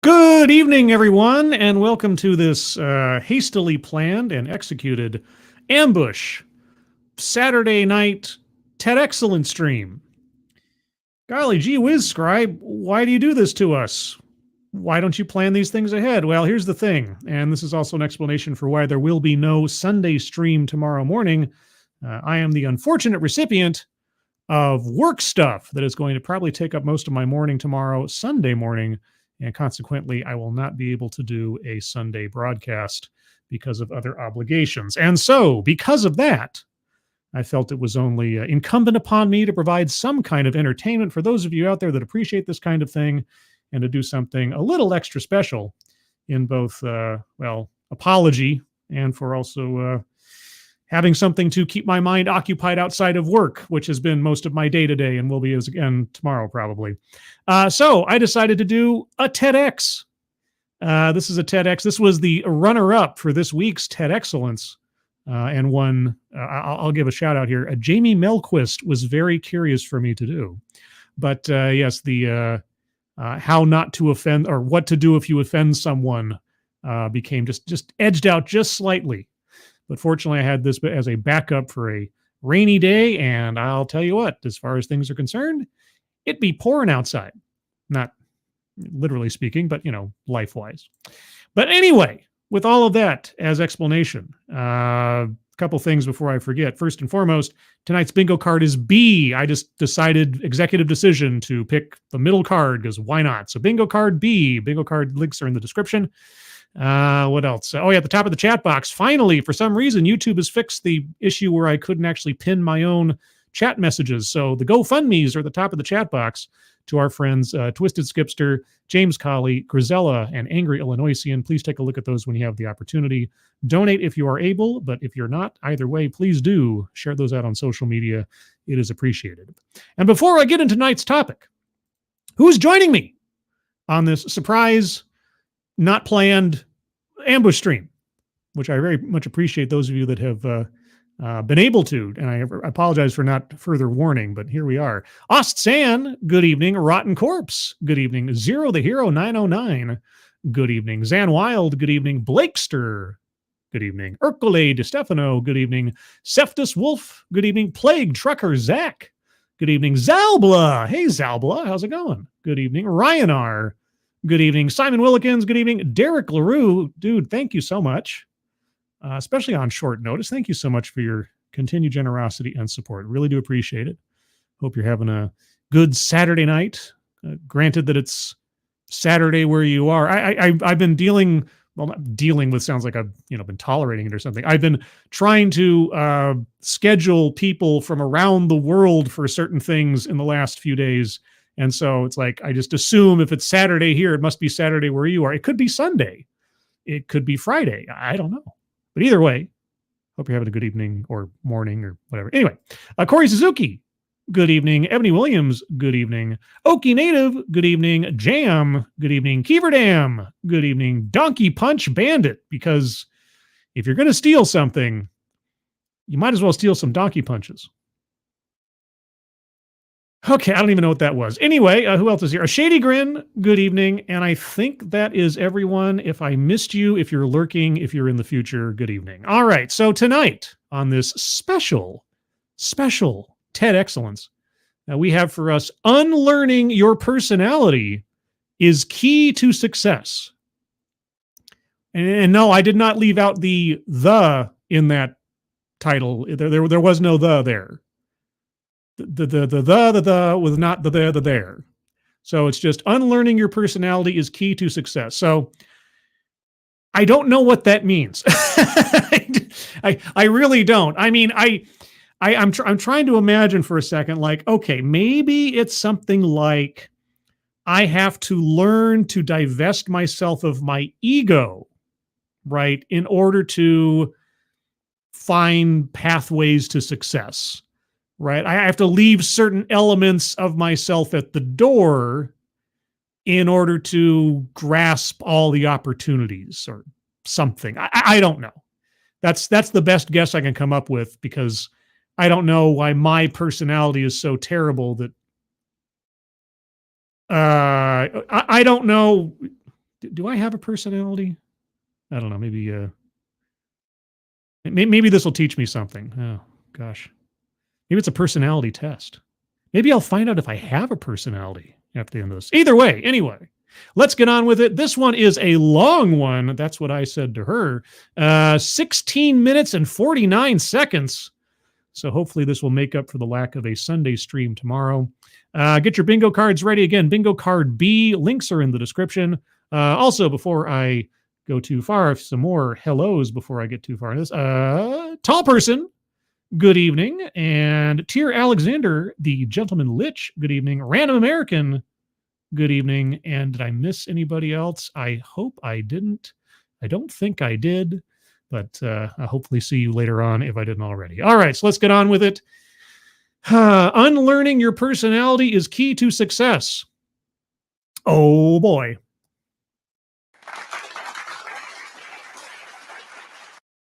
Good evening, everyone, and welcome to this hastily planned and executed ambush Saturday night TED Excellence stream. Golly gee whiz, Scribe, why do you do this to us? Why don't you plan these things ahead? Well, here's the thing, and this is also an explanation for why there will be no Sunday stream tomorrow morning. I am the unfortunate recipient of work stuff that is going to probably take up most of my morning tomorrow, Sunday morning, and consequently, I will not be able to do a Sunday broadcast because of other obligations. And so, because of that, I felt it was only incumbent upon me to provide some kind of entertainment for those of you out there that appreciate this kind of thing, and to do something a little extra special in both, apology and for also having something to keep my mind occupied outside of work, which has been most of my day today and will be as again tomorrow probably. So I decided to do a TEDx. This is a TEDx. This was the runner-up for this week's TED Excellence. And one, I'll give a shout out here. Jamie Melquist was very curious for me to do. But yes, the how not to offend or what to do if you offend someone became just edged out just slightly. But fortunately, I had this as a backup for a rainy day, and I'll tell you what, as far as things are concerned, it'd be pouring outside. Not literally speaking, but, life-wise. But anyway, with all of that as explanation, a couple things before I forget. First and foremost, tonight's bingo card is B. I just decided, executive decision, to pick the middle card, because why not? So bingo card B. Bingo card links are in the description. What else? Oh, yeah, at the top of the chat box. Finally, for some reason, YouTube has fixed the issue where I couldn't actually pin my own chat messages. So the GoFundMes are at the top of the chat box to our friends Twisted Skipster, James Colley, Grisella, and Angry Illinoisian. Please take a look at those when you have the opportunity. Donate if you are able, but if you're not, either way, please do share those out on social media. It is appreciated. And before I get into tonight's topic, who's joining me on this surprise, not planned ambush stream, which I very much appreciate those of you that have been able to, and I apologize for not further warning, but here we are. Ostsan, good evening. Rotten Corpse, good evening. Zero the Hero 909, good evening. Zan Wild, good evening. Blakester, good evening. Ercole DeStefano, good evening. Seftus Wolf, good evening. Plague Trucker Zach, good evening. Zalbla, hey Zalbla, how's it going? Good evening. Ryan R., good evening. Simon Willikins, good evening. Derek LaRue, dude, thank you so much, especially on short notice. Thank you so much for your continued generosity and support. Really do appreciate it. Hope you're having a good Saturday night. Granted that it's Saturday where you are. I've been dealing, well, not dealing with sounds like I've been tolerating it or something. I've been trying to schedule people from around the world for certain things in the last few days. And so it's like, I just assume if it's Saturday here, it must be Saturday where you are. It could be Sunday. It could be Friday. I don't know. But either way, hope you're having a good evening or morning or whatever. Anyway, Corey Suzuki, good evening. Ebony Williams, good evening. Okie Native, good evening. Jam, good evening. Keeverdam, good evening. Donkey Punch Bandit, because if you're going to steal something, you might as well steal some donkey punches. Okay, I don't even know what that was. Anyway, who else is here? A Shady Grin, good evening. And I think that is everyone. If I missed you, if you're lurking, if you're in the future, good evening. All right, so tonight on this special TED Excellence, we have for us, Unlearning Your Personality is Key to Success. And no, I did not leave out the in that title. There was no the there. The with not the there. So it's just unlearning your personality is key to success. So I don't know what that means. I really don't. I mean, I'm trying to imagine for a second, like, okay, maybe it's something like I have to learn to divest myself of my ego, right, in order to find pathways to success. Right. I have to leave certain elements of myself at the door in order to grasp all the opportunities or something. I don't know. That's the best guess I can come up with, because I don't know why my personality is so terrible that I don't know. Do I have a personality? I don't know. Maybe this will teach me something. Oh, gosh. Maybe it's a personality test. Maybe I'll find out if I have a personality after the end of this. Either way, anyway, let's get on with it. This one is a long one. That's what I said to her. 16 minutes and 49 seconds. So hopefully this will make up for the lack of a Sunday stream tomorrow. Get your bingo cards ready. Again, bingo card B. Links are in the description. Also, before I go too far, some more hellos before I get too far in this. Tall person, good evening. And Tier Alexander, the gentleman lich, good evening. Random American, good evening. And did I miss anybody else? I hope I didn't. I don't think I did, but I'll hopefully see you later on if I didn't already. All right, so let's get on with it. Unlearning your personality is key to success. Oh boy.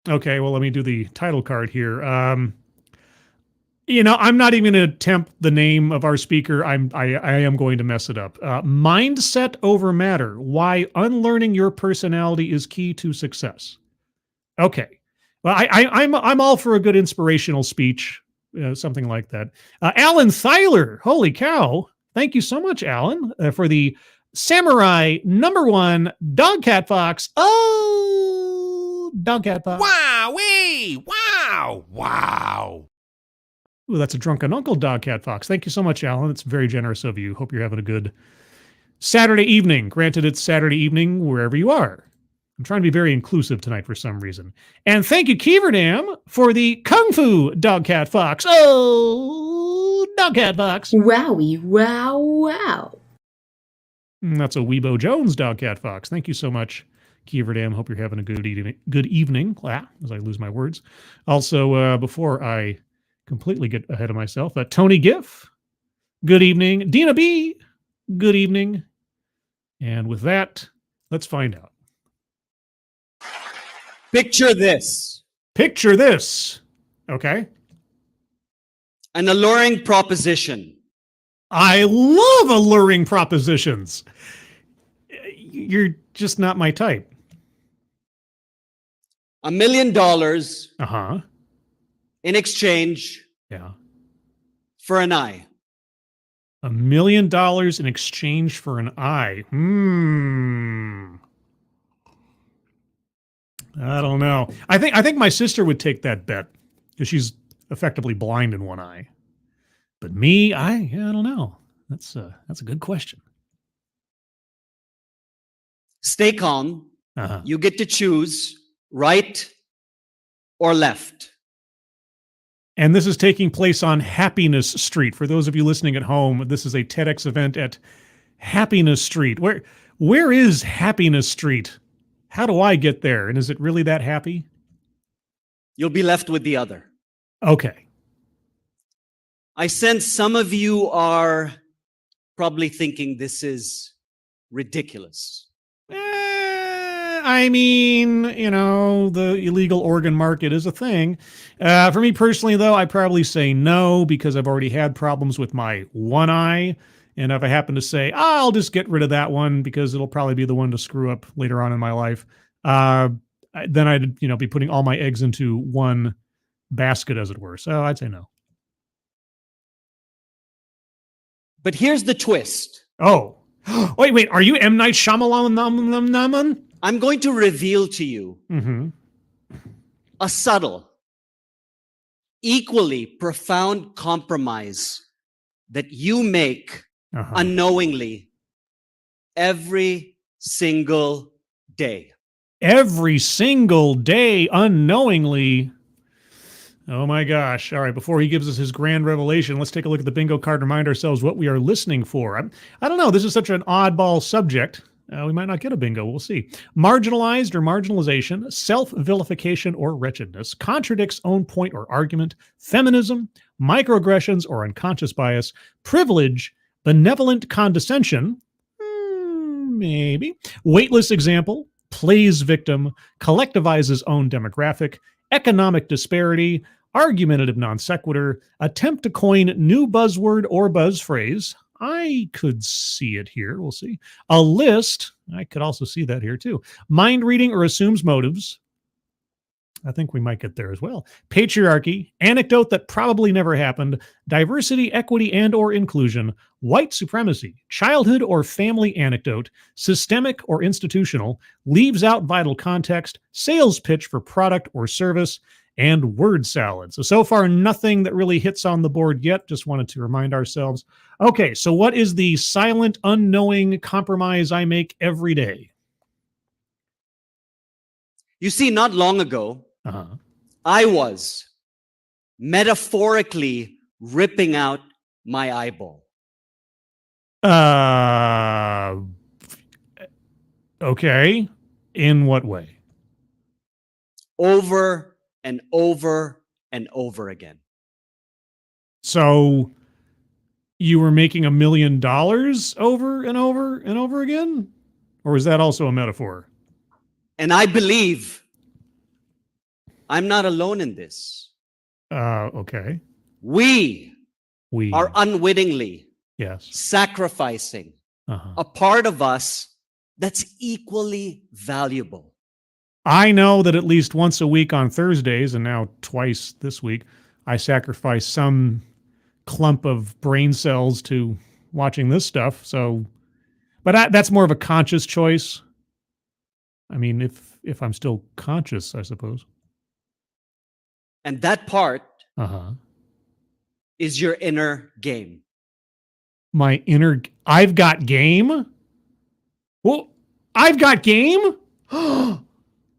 Okay, well, let me do the title card here. I'm not even going to attempt the name of our speaker. I am going to mess it up. Mindset over matter. Why unlearning your personality is key to success. Okay. Well, I'm all for a good inspirational speech, something like that. Alan Thyler. Holy cow. Thank you so much, Alan, for the Samurai #1 Dog Cat Fox. Oh, Dog Cat Fox. Wow-wee! Wow! Ooh, that's a drunken uncle, Dog Cat Fox. Thank you so much, Alan. It's very generous of you. Hope you're having a good Saturday evening. Granted, it's Saturday evening wherever you are. I'm trying to be very inclusive tonight for some reason. And thank you, Keeverdam, for the Kung Fu Dog Cat Fox. Oh, Dog Cat Fox. Wowie, wow. That's a Weebo Jones Dog Cat Fox. Thank you so much, Keeverdam. Hope you're having a good evening. As I lose my words. Also, before I completely get ahead of myself, Tony Giff, good evening. Dina B, good evening. And with that, let's find out. Picture this. Picture this. Okay. An alluring proposition. I love alluring propositions. You're just not my type. $1 million Uh-huh. in exchange Yeah. for an eye. $1 million in exchange for an eye. I don't know. I think my sister would take that bet because she's effectively blind in one eye. But me, I don't know. That's a good question. Stay calm. Uh-huh. You get to choose right or left. And this is taking place on Happiness Street. For those of you listening at home, this is a TEDx event at Happiness Street. Where is Happiness Street? How do I get there? And is it really that happy? You'll be left with the other. Okay. I sense some of you are probably thinking this is ridiculous. I mean, the illegal organ market is a thing. For me personally, though, I probably say no because I've already had problems with my one eye. And if I happen to say, I'll just get rid of that one because it'll probably be the one to screw up later on in my life, then I'd be putting all my eggs into one basket, as it were. So I'd say no. But here's the twist. Oh, wait, are you M. Night Shyamalan? I'm going to reveal to you a subtle, equally profound compromise that you make unknowingly every single day. Every single day, unknowingly. Oh my gosh. All right, before he gives us his grand revelation, let's take a look at the bingo card and remind ourselves what we are listening for. I don't know. This is such an oddball subject. We might not get a bingo. We'll see. Marginalized or marginalization, self-vilification or wretchedness, contradicts own point or argument, feminism, microaggressions or unconscious bias, privilege, benevolent condescension, maybe, weightless example, plays victim, collectivizes own demographic, economic disparity, argumentative non sequitur, attempt to coin new buzzword or buzz phrase, I could see it here. We'll see. A list. I could also see that here too. Mind reading or assumes motives. I think we might get there as well. Patriarchy, anecdote that probably never happened, diversity, equity, and or inclusion, white supremacy, childhood or family anecdote, systemic or institutional, leaves out vital context, sales pitch for product or service, and word salad. So far, nothing that really hits on the board yet. Just wanted to remind ourselves. Okay, so what is the silent, unknowing compromise I make every day? You see, not long ago, I was metaphorically ripping out my eyeball. Okay. In what way? Over and over and over again. So you were making $1 million over and over and over again? Or is that also a metaphor? And I believe I'm not alone in this. Okay. We are unwittingly yes sacrificing a part of us that's equally valuable. I know that at least once a week on Thursdays, and now twice this week, I sacrifice some clump of brain cells to watching this stuff. So, but that's more of a conscious choice. I mean, if I'm still conscious, I suppose. And that part is your inner game. My inner, I've got game? Well, I've got game?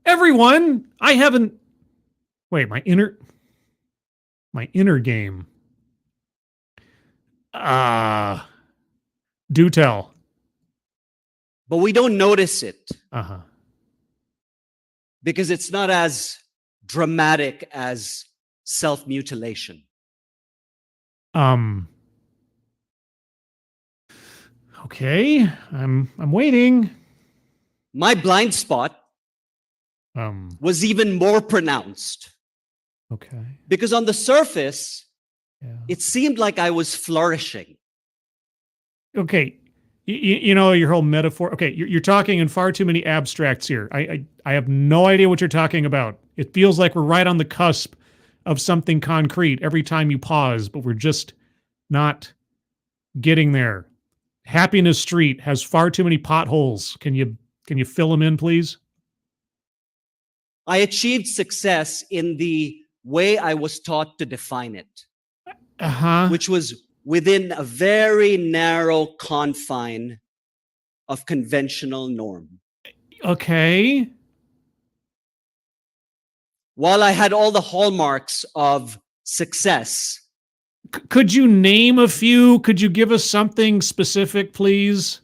Everyone, I haven't, wait, my inner game. Do tell. But we don't notice it. Because it's not as dramatic as self-mutilation. Okay, I'm waiting. My blind spot was even more pronounced. Okay. Because on the surface, it seemed like I was flourishing. Okay. You know, your whole metaphor. Okay, you're talking in far too many abstracts here. I have no idea what you're talking about. It feels like we're right on the cusp of something concrete every time you pause, but we're just not getting there. Happiness Street has far too many potholes. Can you fill them in, please? I achieved success in the way I was taught to define it, which was within a very narrow confine of conventional norm. Okay. While I had all the hallmarks of success. Could you name a few? Could you give us something specific, please?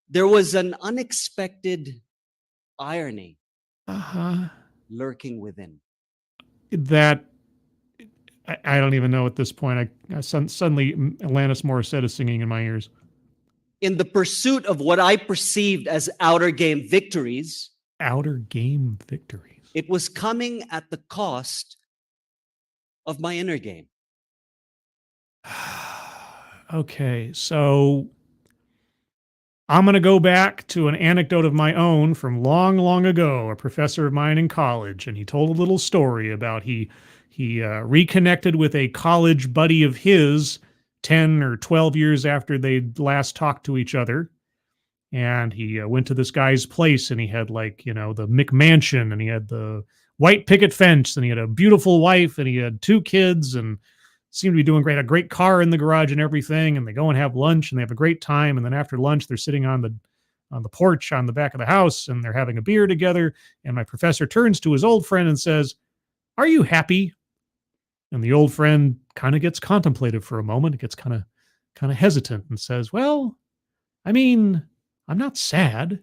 There was an unexpected irony lurking within. That I don't even know at this point. I suddenly Alanis Morissette is singing in my ears. In the pursuit of what I perceived as outer game victories. Outer game victories. It was coming at the cost of my inner game. Okay, so I'm going to go back to an anecdote of my own from long, long ago, a professor of mine in college, and he told a little story about he reconnected with a college buddy of his 10 or 12 years after they'd last talked to each other. And he went to this guy's place, and he had, like, you know, the McMansion, and he had the white picket fence, and he had a beautiful wife, and he had 2 kids, and seemed to be doing great. A great car in the garage and everything. And they go and have lunch, and they have a great time. And then after lunch, they're sitting on the porch on the back of the house, and they're having a beer together. And my professor turns to his old friend and says, "Are you happy?" And the old friend kind of gets contemplative for a moment. It gets kind of hesitant and says, "Well, I mean, I'm not sad.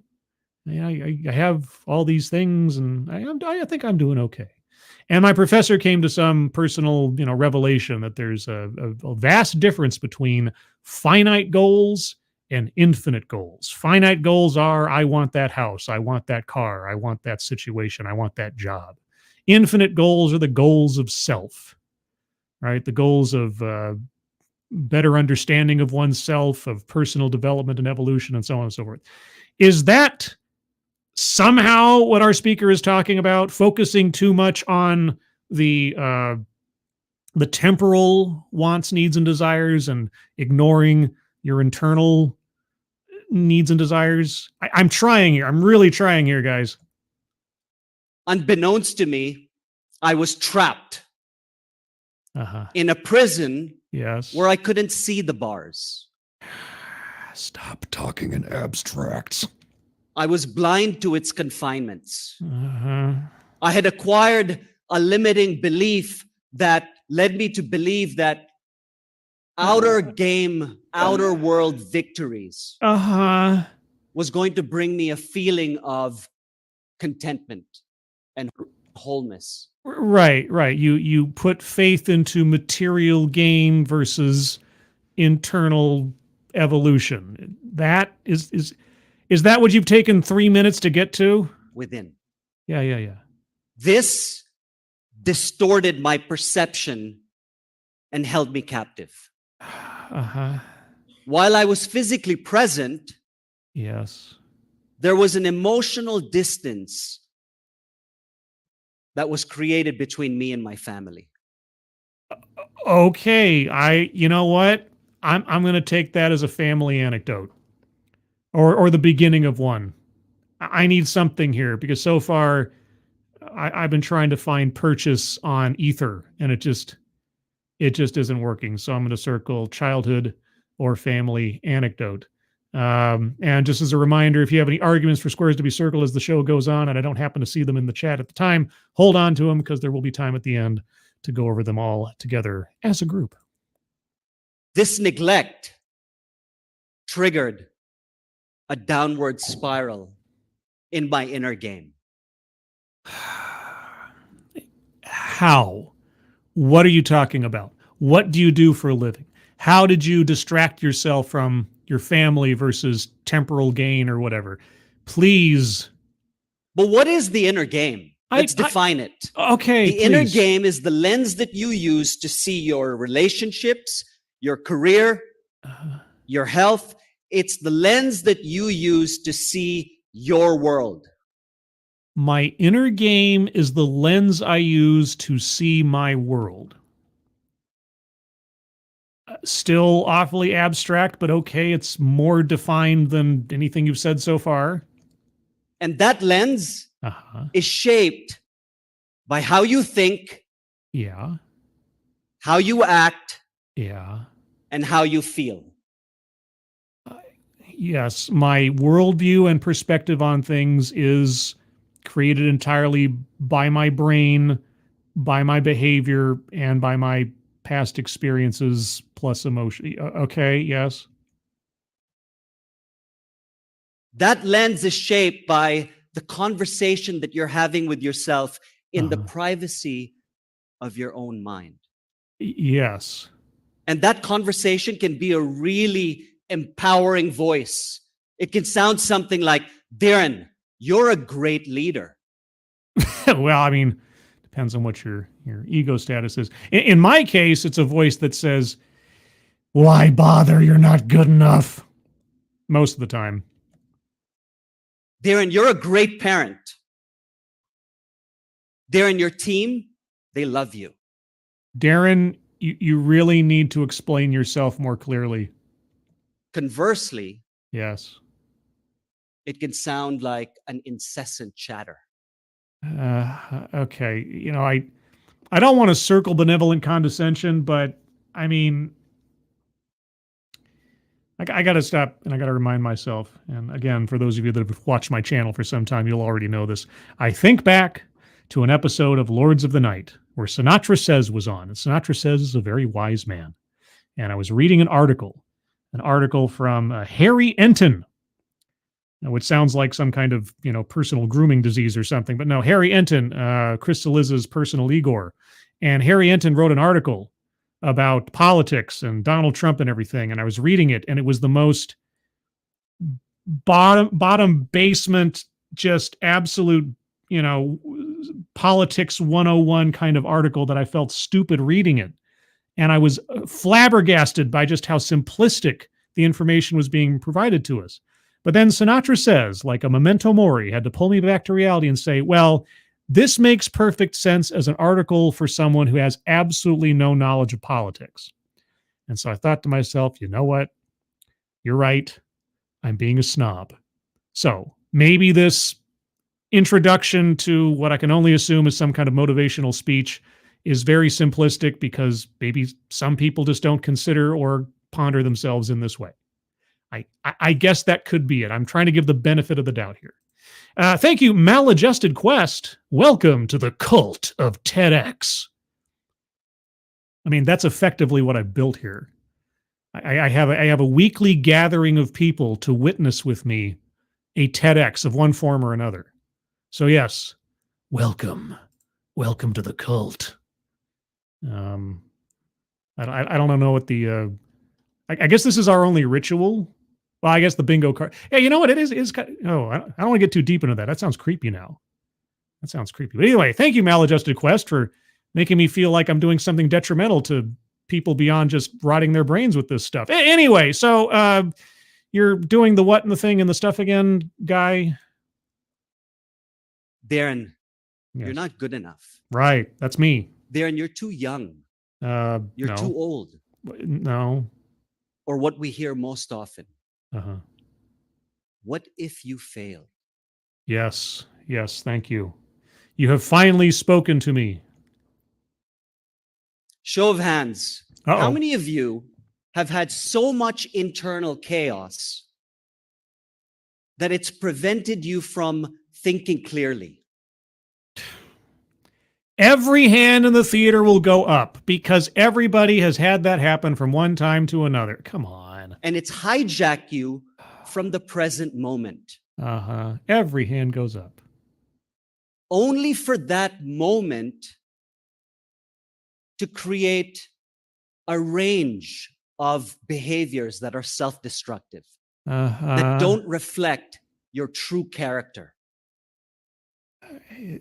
I have all these things, and I think I'm doing okay." And my professor came to some personal, revelation that there's a vast difference between finite goals and infinite goals. Finite goals are, I want that house, I want that car, I want that situation, I want that job. Infinite goals are the goals of self, right? The goals of better understanding of oneself, of personal development and evolution, and so on and so forth. Is that somehow what our speaker is talking about? Focusing too much on the temporal wants, needs, and desires, and ignoring your internal needs and desires? I'm trying here. I'm really trying here, guys. Unbeknownst to me, I was trapped in a prison where I couldn't see the bars. Stop talking in abstracts. I was blind to its confinements. I had acquired a limiting belief that led me to believe that outer world victories was going to bring me a feeling of contentment and wholeness. Right. You put faith into material gain versus internal evolution. That is that what you've taken 3 minutes to get to? Within. Yeah. This distorted my perception and held me captive. While I was physically present, there was an emotional distance that was created between me and my family. Okay, you know what? I'm going to take that as a family anecdote, or the beginning of one. I need something here because so far I've been trying to find purchase on Ether, and it just isn't working. So I'm going to circle childhood or family anecdote. And just as a reminder, if you have any arguments for squares to be circled as the show goes on, and I don't happen to see them in the chat at the time, hold on to them because there will be time at the end to go over them all together as a group. This neglect triggered a downward spiral in my inner game. How? What are you talking about? What do you do for a living? How did you distract yourself from your family versus temporal gain or whatever? Please. But what is the inner game? Let's define it. Okay, the inner game is the lens that you use to see your relationships, your career, your health. It's the lens that you use to see your world. My inner game is the lens I use to see my world. Still awfully abstract, but okay, it's more defined than anything you've said so far. And that lens is shaped by how you think, how you act, and how you feel. Yes, my worldview and perspective on things is created entirely by my brain, by my behavior, and by my past experiences plus emotion. Okay, yes. That lens is shaped by the conversation that you're having with yourself in the privacy of your own mind. Yes. And that conversation can be a really empowering voice. It can sound something like, Darren, you're a great leader. Well, I mean, depends on what your ego status is. In my case, it's a voice that says, why bother? You're not good enough. Most of the time. Darren, you're a great parent. Darren, your team, they love you. Darren, you really need to explain yourself more clearly. Conversely, yes, it can sound like an incessant chatter. Okay, you know, I don't want to circle benevolent condescension, but I mean, I got to stop and I got to remind myself. And again, for those of you that have watched my channel for some time, you'll already know this. I think back to an episode of Lords of the Night where Sinatra Says was on. And Sinatra Says is a very wise man. And I was reading an article from Harry Enton, which sounds like some kind of, personal grooming disease or something. But no, Harry Enton, Chris Celiza's personal Igor. And Harry Enton wrote an article about politics and Donald Trump and everything. And I was reading it, and it was the most bottom basement, just absolute, politics 101 kind of article that I felt stupid reading it. And I was flabbergasted by just how simplistic the information was being provided to us. But then Sinatra says, like a memento mori, had to pull me back to reality and say, well, this makes perfect sense as an article for someone who has absolutely no knowledge of politics. And so I thought to myself, you know what? You're right. I'm being a snob. So maybe this introduction to what I can only assume is some kind of motivational speech is very simplistic because maybe some people just don't consider or ponder themselves in this way. I guess that could be it. I'm trying to give the benefit of the doubt here. Thank you, Maladjusted Quest. Welcome to the cult of TEDx. I mean, that's effectively what I've built here. I have a weekly gathering of people to witness with me a TEDx of one form or another. So yes, welcome to the cult. I don't know what the. I guess this is our only ritual. Well, I guess the bingo card. Yeah, you know what it is? I don't want to get too deep into that. That sounds creepy now. That sounds creepy. But anyway, thank you, Maladjusted Quest, for making me feel like I'm doing something detrimental to people beyond just rotting their brains with this stuff. Anyway, so you're doing the what and the thing and the stuff again, guy? Darren, yes. You're not good enough. Right, that's me. Darren, you're too young. You're too old. No. Or what we hear most often. Uh-huh. What if you fail? Yes, thank you. You have finally spoken to me. Show of hands. Uh-oh. How many of you have had so much internal chaos that it's prevented you from thinking clearly? Every hand in the theater will go up because everybody has had that happen from one time to another. Come on. And it's hijacked you from the present moment. Uh-huh. Every hand goes up. Only for that moment to create a range of behaviors that are self-destructive, that don't reflect your true character.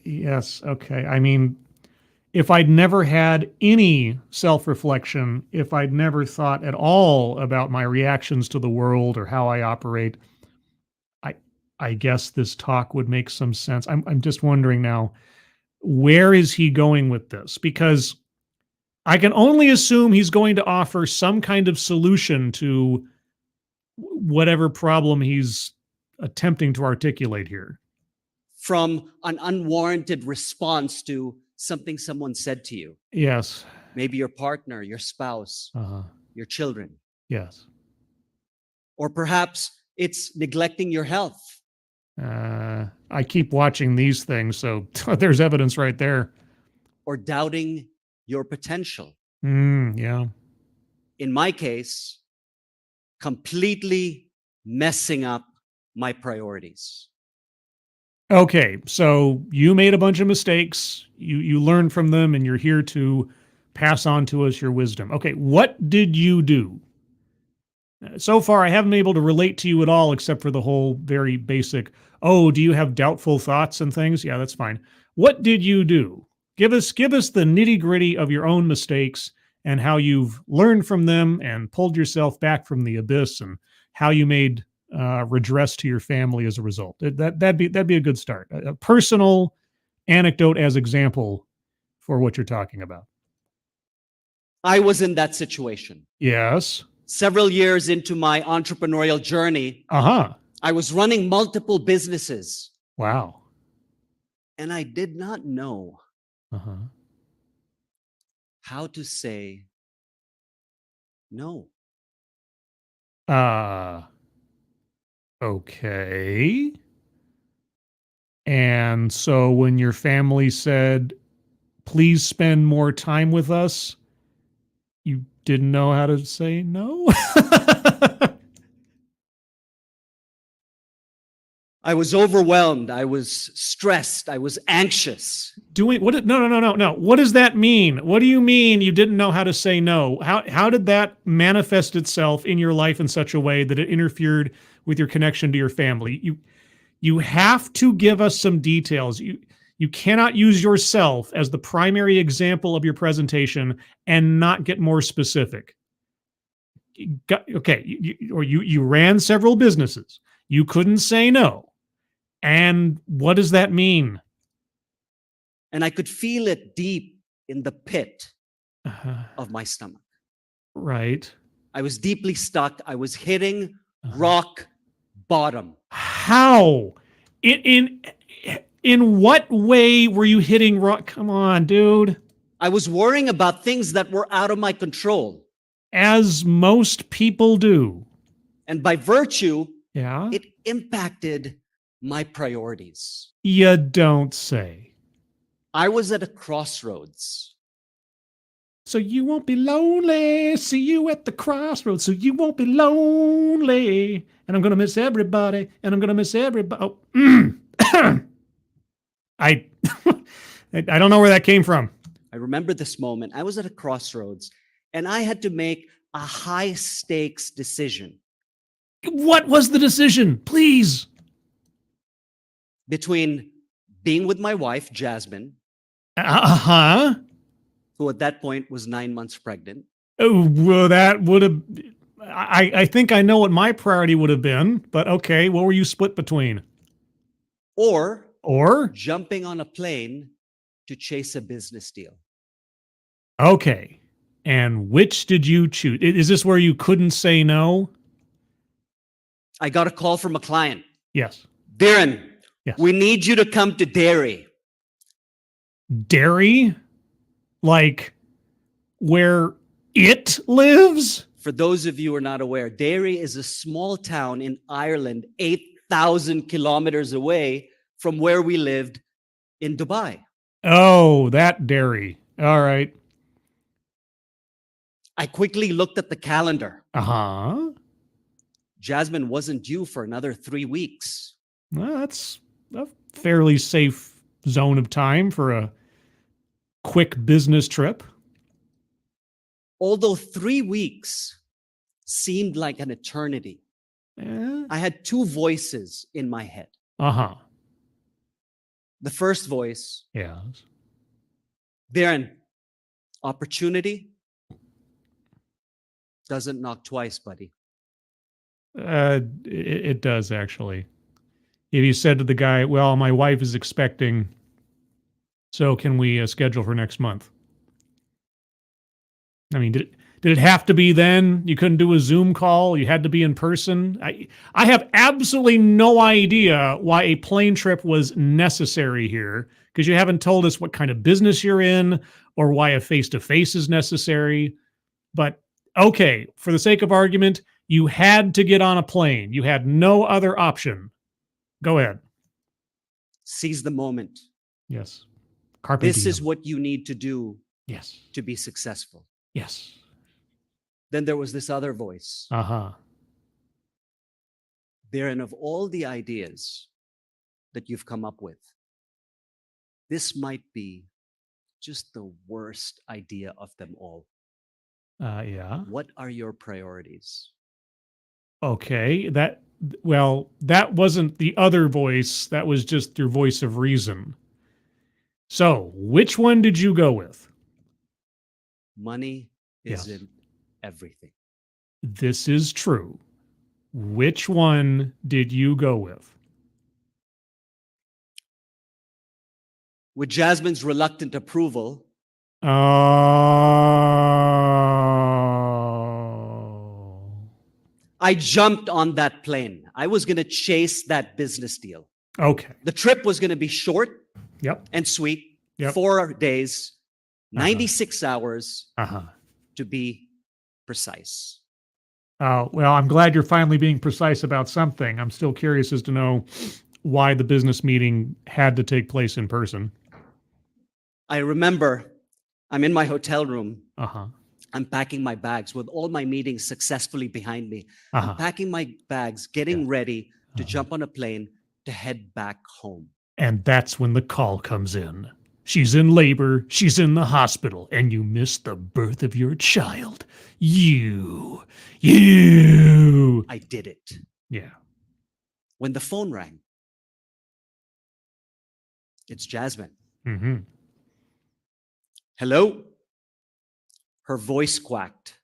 Yes, okay. I mean, if I'd never had any self-reflection, if I'd never thought at all about my reactions to the world or how I operate, I guess this talk would make some sense. I'm just wondering now, where is he going with this? Because I can only assume he's going to offer some kind of solution to whatever problem he's attempting to articulate here. From an unwarranted response to something someone said to you. Yes. Maybe your partner, your spouse, your children. Yes. Or perhaps it's neglecting your health. I keep watching these things, so there's evidence right there. Or doubting your potential. Yeah. In my case, completely messing up my priorities. Okay, so you made a bunch of mistakes, you learned from them, and you're here to pass on to us your wisdom. Okay, what did you do? So far, I haven't been able to relate to you at all, except for the whole very basic, oh, do you have doubtful thoughts and things? Yeah, that's fine. What did you do? Give us the nitty-gritty of your own mistakes and how you've learned from them and pulled yourself back from the abyss and how you made redress to your family as a result. That'd be a good start. A personal anecdote as example for what you're talking about. I was in that situation. Yes. Several years into my entrepreneurial journey, I was running multiple businesses. Wow. And I did not know how to say no. Okay. And so when your family said, please spend more time with us, you didn't know how to say no? I was overwhelmed. I was stressed. I was anxious. No. What does that mean? What do you mean you didn't know how to say no? How did that manifest itself in your life in such a way that it interfered with your connection to your family? You have to give us some details. You cannot use yourself as the primary example of your presentation and not get more specific. You ran several businesses. You couldn't say no. And what does that mean? And I could feel it deep in the pit of my stomach. Right. I was deeply stuck. I was hitting rock bottom. How? In what way were you hitting rock? Come on, dude. I was worrying about things that were out of my control. As most people do. And by virtue, yeah, it impacted my priorities. You don't say. I was at a crossroads. So you won't be lonely. See you at the crossroads. So you won't be lonely. And I'm going to miss everybody. And I'm going to miss everybody. Oh. I don't know where that came from. I remember this moment. I was at a crossroads and I had to make a high stakes decision. What was the decision? Please. Between being with my wife, Jasmine, who at that point was 9 months pregnant. Oh, well, that would have, I think I know what my priority would have been, but okay, what were you split between? Or Or? Jumping on a plane to chase a business deal. Okay. And which did you choose? Is this where you couldn't say no? I got a call from a client. Yes. Darren, yes. We need you to come to Derry. Derry? Like where it lives? For those of you who are not aware, Derry is a small town in Ireland, 8,000 kilometers away from where we lived in Dubai. Oh, that Derry. All right. I quickly looked at the calendar. Jasmine wasn't due for another 3 weeks. Well, that's a fairly safe zone of time for a quick business trip. Although 3 weeks seemed like an eternity, I had two voices in my head. The first voice, yes. Darren, opportunity doesn't knock twice, buddy. It does, actually. If you said to the guy, well, my wife is expecting, so can we schedule for next month? I mean, did it have to be then? You couldn't do a Zoom call? You had to be in person? I have absolutely no idea why a plane trip was necessary here, because you haven't told us what kind of business you're in or why a face-to-face is necessary. But okay, for the sake of argument, you had to get on a plane. You had no other option. Go ahead. Seize the moment. Yes. Carpe this diem. is what you need to do yes. to be successful. Yes. Then there was this other voice. Darren, of all the ideas that you've come up with, this might be just the worst idea of them all. Yeah. What are your priorities? Okay, that wasn't the other voice. That was just your voice of reason. So, which one did you go with? Money isn't everything. This is true. Which one did you go with? With Jasmine's reluctant approval, I jumped on that plane. I was going to chase that business deal. Okay. The trip was going to be short and sweet. 4 days, 96 hours to be precise. Oh, well, I'm glad you're finally being precise about something. I'm still curious as to know why the business meeting had to take place in person. I remember I'm in my hotel room. I'm packing my bags with all my meetings successfully behind me. I'm packing my bags, getting ready to jump on a plane to head back home. And that's when the call comes in. She's in labor, she's in the hospital, and you missed the birth of your child. You. I did it. Yeah. When the phone rang, It's Jasmine. Mm-hmm. Hello? Her voice quacked.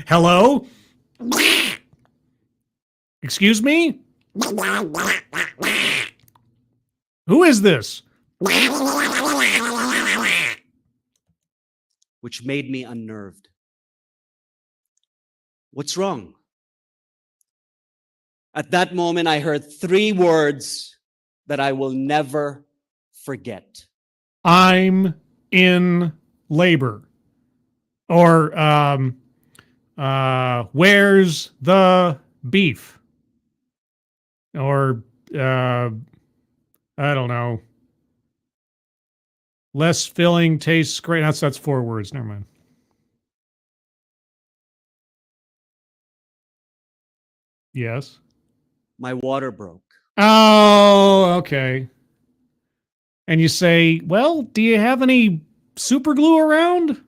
Hello? Excuse me? Who is this? Which made me unnerved. What's wrong? At that moment, I heard 3 words that I will never forget. I'm in labor. Or, where's the beef? Or, I don't know. Less filling, tastes great. That's 4 words. Never mind. Yes. My water broke. Oh, okay. And you say, well, do you have any super glue around?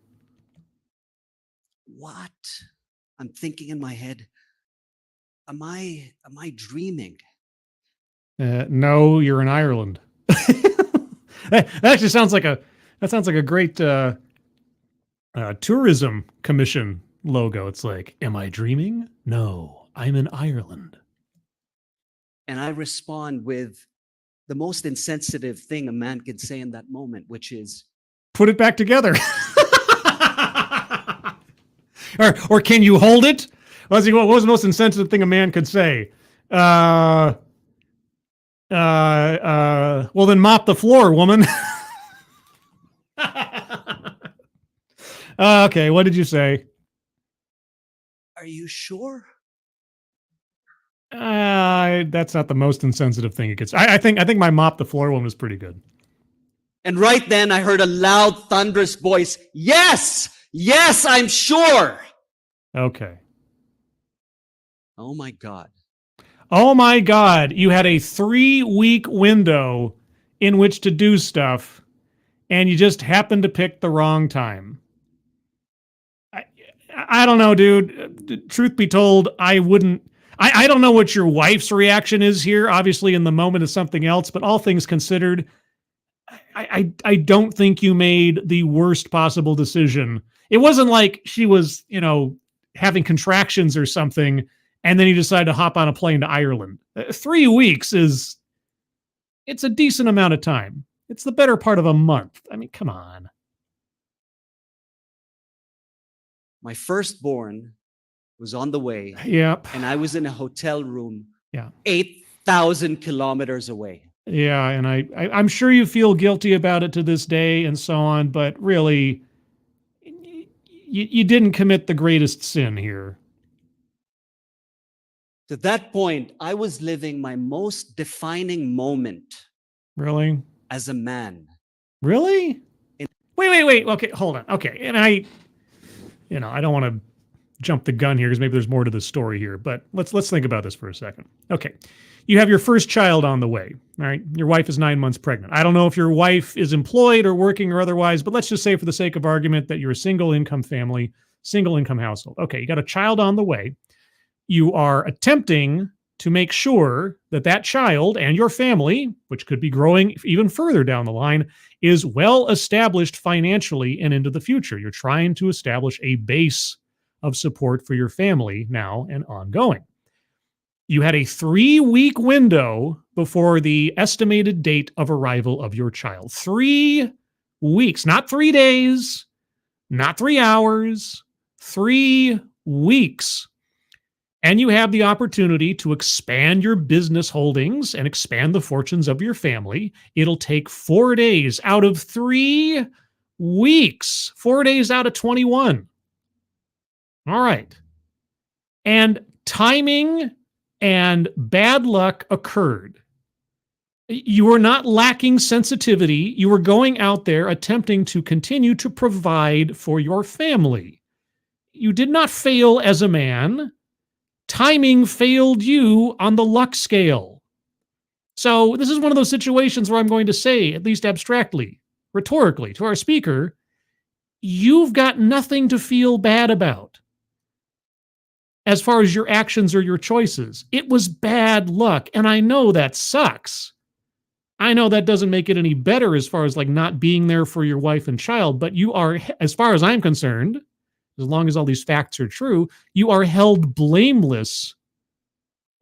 What? I'm thinking in my head, am I dreaming? No, you're in Ireland. That actually sounds like a great tourism commission logo. It's like, am I dreaming? No, I'm in Ireland. And I respond with the most insensitive thing a man can say in that moment, which is, put it back together. or can you hold it? What was the most insensitive thing a man could say? Well, then mop the floor, woman. Okay, what did you say? are you sure? That's not the most insensitive thing you could say. I think my mop the floor one was pretty good. And right then I heard a loud, thunderous voice. Yes! Yes, I'm sure! Okay. Oh my God. Oh my God, you had a 3-week window in which to do stuff, and you just happened to pick the wrong time. I don't know, dude. Truth be told, I wouldn't. I don't know what your wife's reaction is here. Obviously, in the moment is something else, but all things considered, I don't think you made the worst possible decision. It wasn't like she was, having contractions or something, and then you decided to hop on a plane to Ireland. 3 weeks it's a decent amount of time. It's the better part of a month. I mean, come on. My firstborn was on the way. Yep. And I was in a hotel room. Yeah. 8,000 kilometers away. Yeah, and I'm sure you feel guilty about it to this day and so on, but really, you didn't commit the greatest sin here. To that point, I was living my most defining moment. Really? As a man. Really? Wait. Okay, hold on. Okay, and I don't want to jump the gun here because maybe there's more to the story here, but let's think about this for a second. Okay. You have your first child on the way, all right? Your wife is 9 months pregnant. I don't know if your wife is employed or working or otherwise, but let's just say for the sake of argument that you're a single income family, single income household. Okay, you got a child on the way. You are attempting to make sure that that child and your family, which could be growing even further down the line, is well established financially and into the future. You're trying to establish a base of support for your family now and ongoing. You had a 3-week window before the estimated date of arrival of your child. 3 weeks, not 3 days, not 3 hours, 3 weeks. And you have the opportunity to expand your business holdings and expand the fortunes of your family. It'll take 4 days out of 3 weeks, 4 days out of 21. All right. And timing and bad luck occurred. You were not lacking sensitivity. You were going out there attempting to continue to provide for your family. You did not fail as a man. Timing failed you on the luck scale. So this is one of those situations where I'm going to say, at least abstractly, rhetorically, to our speaker, you've got nothing to feel bad about. as far as your actions or your choices. It was bad luck, and I know that sucks. I know that doesn't make it any better as far as like not being there for your wife and child, but you are, as far as I'm concerned, as long as all these facts are true, you are held blameless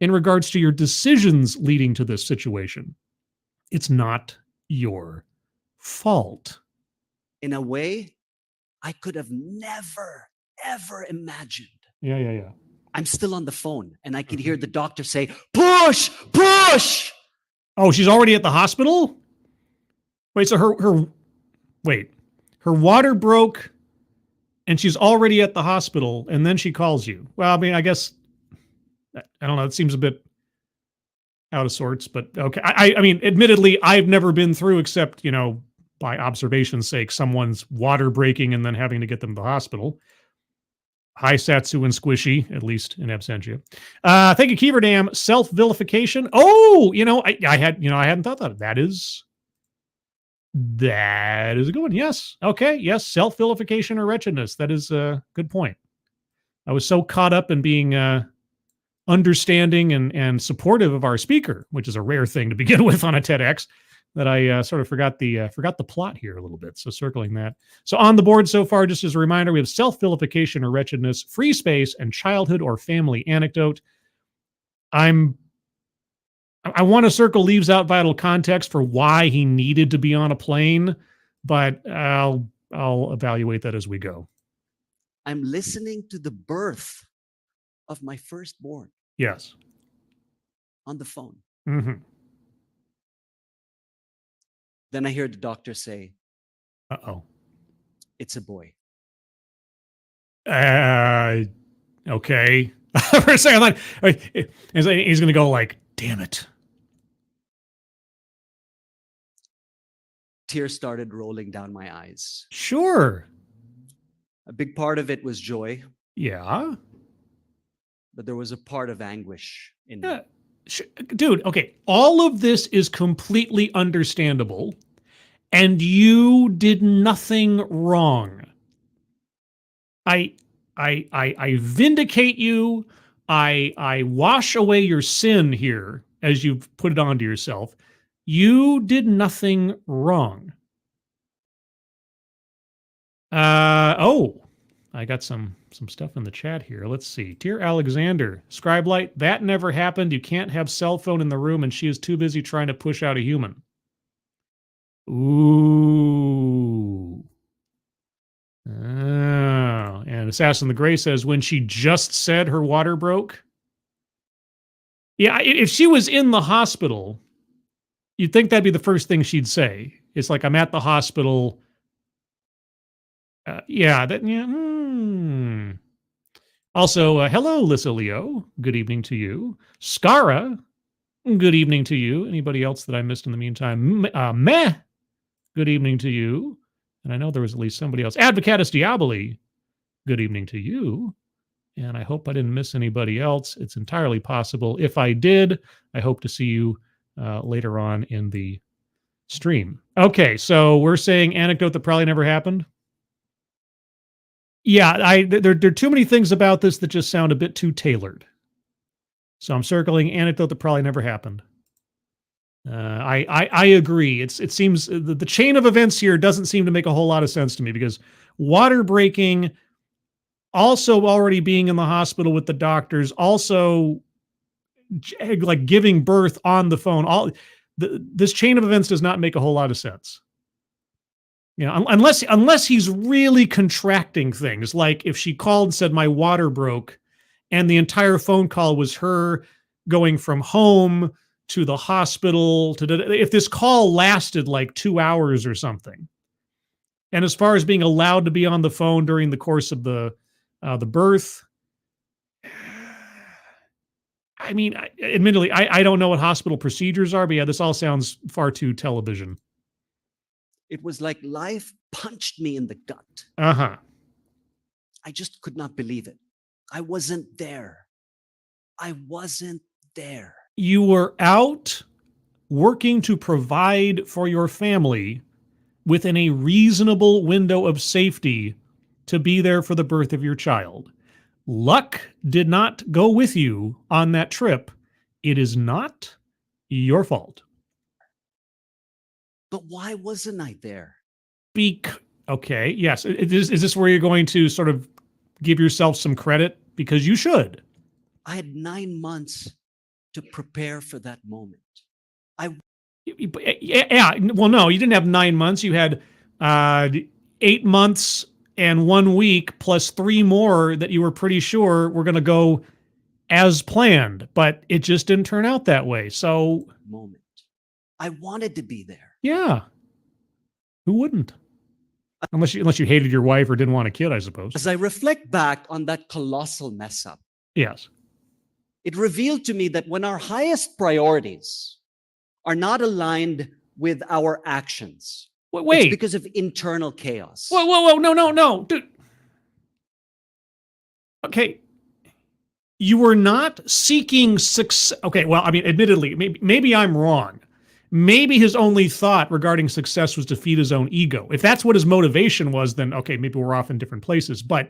in regards to your decisions leading to this situation. It's not your fault. In a way, I could have never, ever imagined. Yeah. I'm still on the phone, and I could hear the doctor say, push, push. Oh, she's already at the hospital? Wait, so her water broke and she's already at the hospital, and then she calls you. Well, I mean, I guess, I don't know, it seems a bit out of sorts, but okay. I mean, admittedly, I've never been through, except, by observation's sake, someone's water breaking and then having to get them to the hospital. Hi, Satsu and Squishy, at least in absentia. Thank you, Keever Dam. Self-vilification. Oh, I hadn't thought that. That is a good one. Yes. Okay. Yes. Self-vilification or wretchedness. That is a good point. I was so caught up in being understanding and supportive of our speaker, which is a rare thing to begin with on a TEDx, that I sort of forgot the plot here a little bit. So circling that. So on the board so far, just as a reminder, we have self-vilification or wretchedness, free space, and childhood or family anecdote. I want to circle leaves out vital context for why he needed to be on a plane, but I'll evaluate that as we go. I'm listening to the birth of my firstborn. Yes. On the phone. Mm-hmm. Then I hear the doctor say, Uh-oh. It's a boy. Okay. For a second, I thought he's going to go like, damn it. Tears started rolling down my eyes. Sure. A big part of it was joy. Yeah. But there was a part of anguish in me. Dude, okay. All of this is completely understandable, and you did nothing wrong. I vindicate you. I wash away your sin here as you've put it onto yourself. You did nothing wrong. I got some stuff in the chat here. Let's see. Dear Alexander, Scribelight, that never happened. You can't have cell phone in the room, and she is too busy trying to push out a human. Ooh. Oh. And Assassin the Gray says, when she just said her water broke. Yeah, if she was in the hospital, you'd think that'd be the first thing she'd say. It's like, I'm at the hospital. Also, hello, Lissa Leo. Good evening to you. Skara, good evening to you. Anybody else that I missed in the meantime? Meh, good evening to you. And I know there was at least somebody else. Advocatus Diaboli, good evening to you. And I hope I didn't miss anybody else. It's entirely possible. If I did, I hope to see you later on in the stream. Okay, so we're saying anecdote that probably never happened. Yeah, there are too many things about this that just sound a bit too tailored. So I'm circling anecdote that probably never happened. I agree. It seems the chain of events here doesn't seem to make a whole lot of sense to me, because water breaking, also already being in the hospital with the doctors, also like giving birth on the phone. This chain of events does not make a whole lot of sense. Unless he's really contracting things, like if she called and said my water broke, and the entire phone call was her going from home to the hospital if this call lasted like 2 hours or something. And as far as being allowed to be on the phone during the course of the birth, I mean, admittedly, I don't know what hospital procedures are, but yeah, this all sounds far too television. It was like life punched me in the gut. Uh-huh. I just could not believe it. I wasn't there. You were out working to provide for your family within a reasonable window of safety to be there for the birth of your child. luck did not go with you on that trip, it is not your fault. But why wasn't I there? Okay, yes. Is this where you're going to sort of give yourself some credit? Because you should. I had 9 months to prepare for that moment. Yeah. Well, no, you didn't have 9 months. You had 8 months and 1 week plus 3 more that you were pretty sure were going to go as planned, but it just didn't turn out that way. So, moment. I wanted to be there. Yeah. Who wouldn't? Unless you hated your wife or didn't want a kid, I suppose. As I reflect back on that colossal mess up, Yes. it revealed to me that when our highest priorities are not aligned with our actions, Wait. it's because of internal chaos. Whoa. No. Dude. Okay. You were not seeking success. Okay, well, I mean, admittedly, maybe I'm wrong. Maybe his only thought regarding success was to feed his own ego. If that's what his motivation was, then okay, maybe we're off in different places. But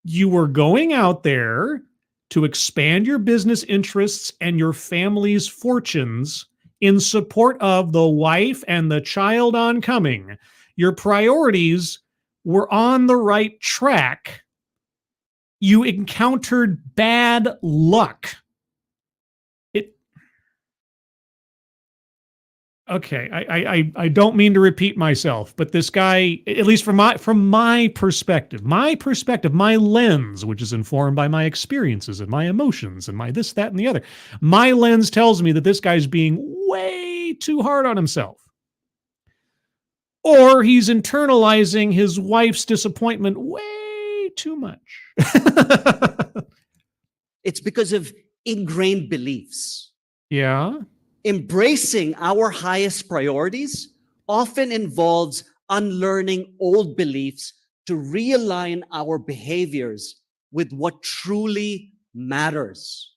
you were going out there to expand your business interests and your family's fortunes in support of the wife and the child oncoming. Your priorities were on the right track. You encountered bad luck. Okay, I don't mean to repeat myself, but this guy, at least from my perspective, my lens, which is informed by my experiences and my emotions and my this, that, and the other, my lens tells me that this guy's being way too hard on himself. Or he's internalizing his wife's disappointment way too much. It's because of ingrained beliefs. Yeah. Embracing our highest priorities often involves unlearning old beliefs to realign our behaviors with what truly matters.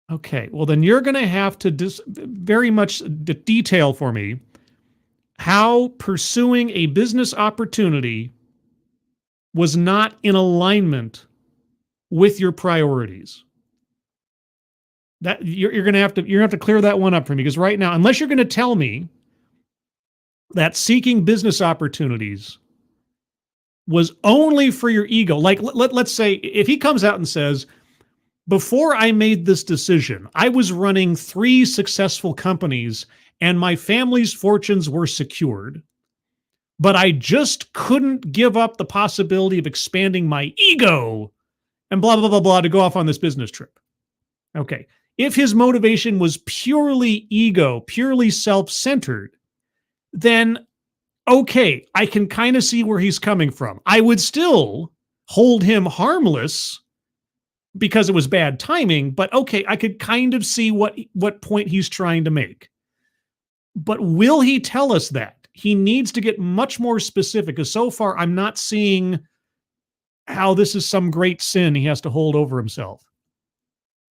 Okay, well then you're going to have to very much detail for me how pursuing a business opportunity was not in alignment with your priorities. That you're going to have to clear that one up for me, because right now, unless you're going to tell me that seeking business opportunities was only for your ego, like let's say if he comes out and says, before I made this decision, I was running 3 successful companies and my family's fortunes were secured, but I just couldn't give up the possibility of expanding my ego and blah, blah, blah, blah, to go off on this business trip. Okay. If his motivation was purely ego, purely self-centered, then okay, I can kind of see where he's coming from. I would still hold him harmless because it was bad timing, but okay, I could kind of see what point he's trying to make. But will he tell us that? He needs to get much more specific, because so far I'm not seeing how this is some great sin he has to hold over himself.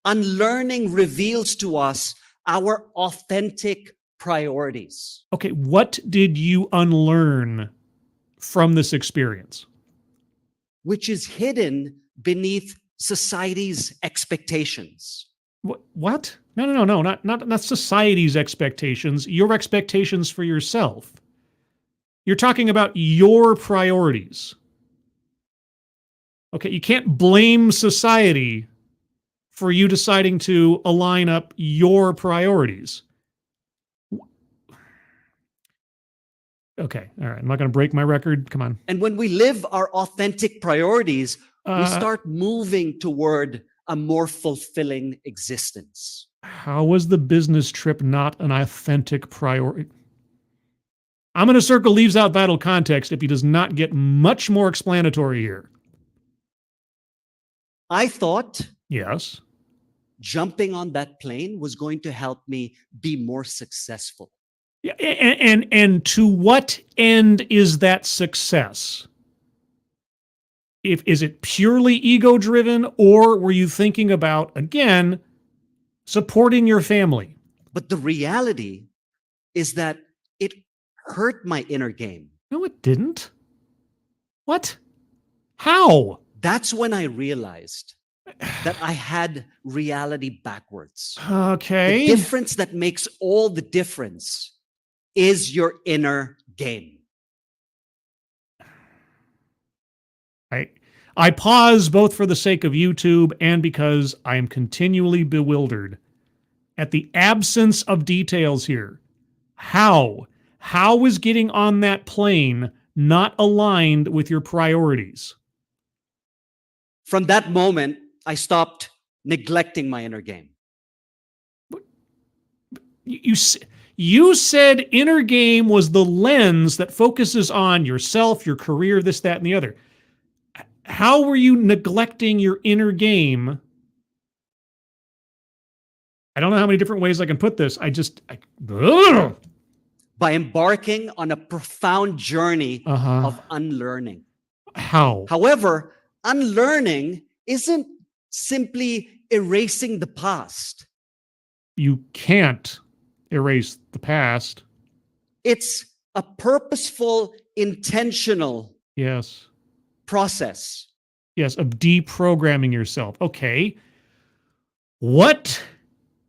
Unlearning reveals to us our authentic priorities. Okay, what did you unlearn from this experience? Which is hidden beneath society's expectations. What? No, not society's expectations, your expectations for yourself. You're talking about your priorities. Okay, you can't blame society for you deciding to align up your priorities. Okay, all right. I'm not going to break my record. Come on. And when we live our authentic priorities, we start moving toward a more fulfilling existence. How was the business trip not an authentic priority? I'm going to circle leaves out vital context if he does not get much more explanatory here. I thought, yes, jumping on that plane was going to help me be more successful. Yeah, and to what end is that success? Is it purely ego-driven, or were you thinking about, again, supporting your family? But the reality is that it hurt my inner game. No, it didn't. What? How? That's when I realized that I had reality backwards. Okay. The difference that makes all the difference is your inner game. I pause both for the sake of YouTube and because I am continually bewildered at the absence of details here. How is getting on that plane not aligned with your priorities? From that moment, I stopped neglecting my inner game. You said inner game was the lens that focuses on yourself, your career, this, that, and the other. How were you neglecting your inner game? I don't know how many different ways I can put this. By embarking on a profound journey of unlearning. How? However, unlearning isn't simply erasing the past. You can't erase the past. It's a purposeful, intentional process. Yes, of deprogramming yourself. Okay. What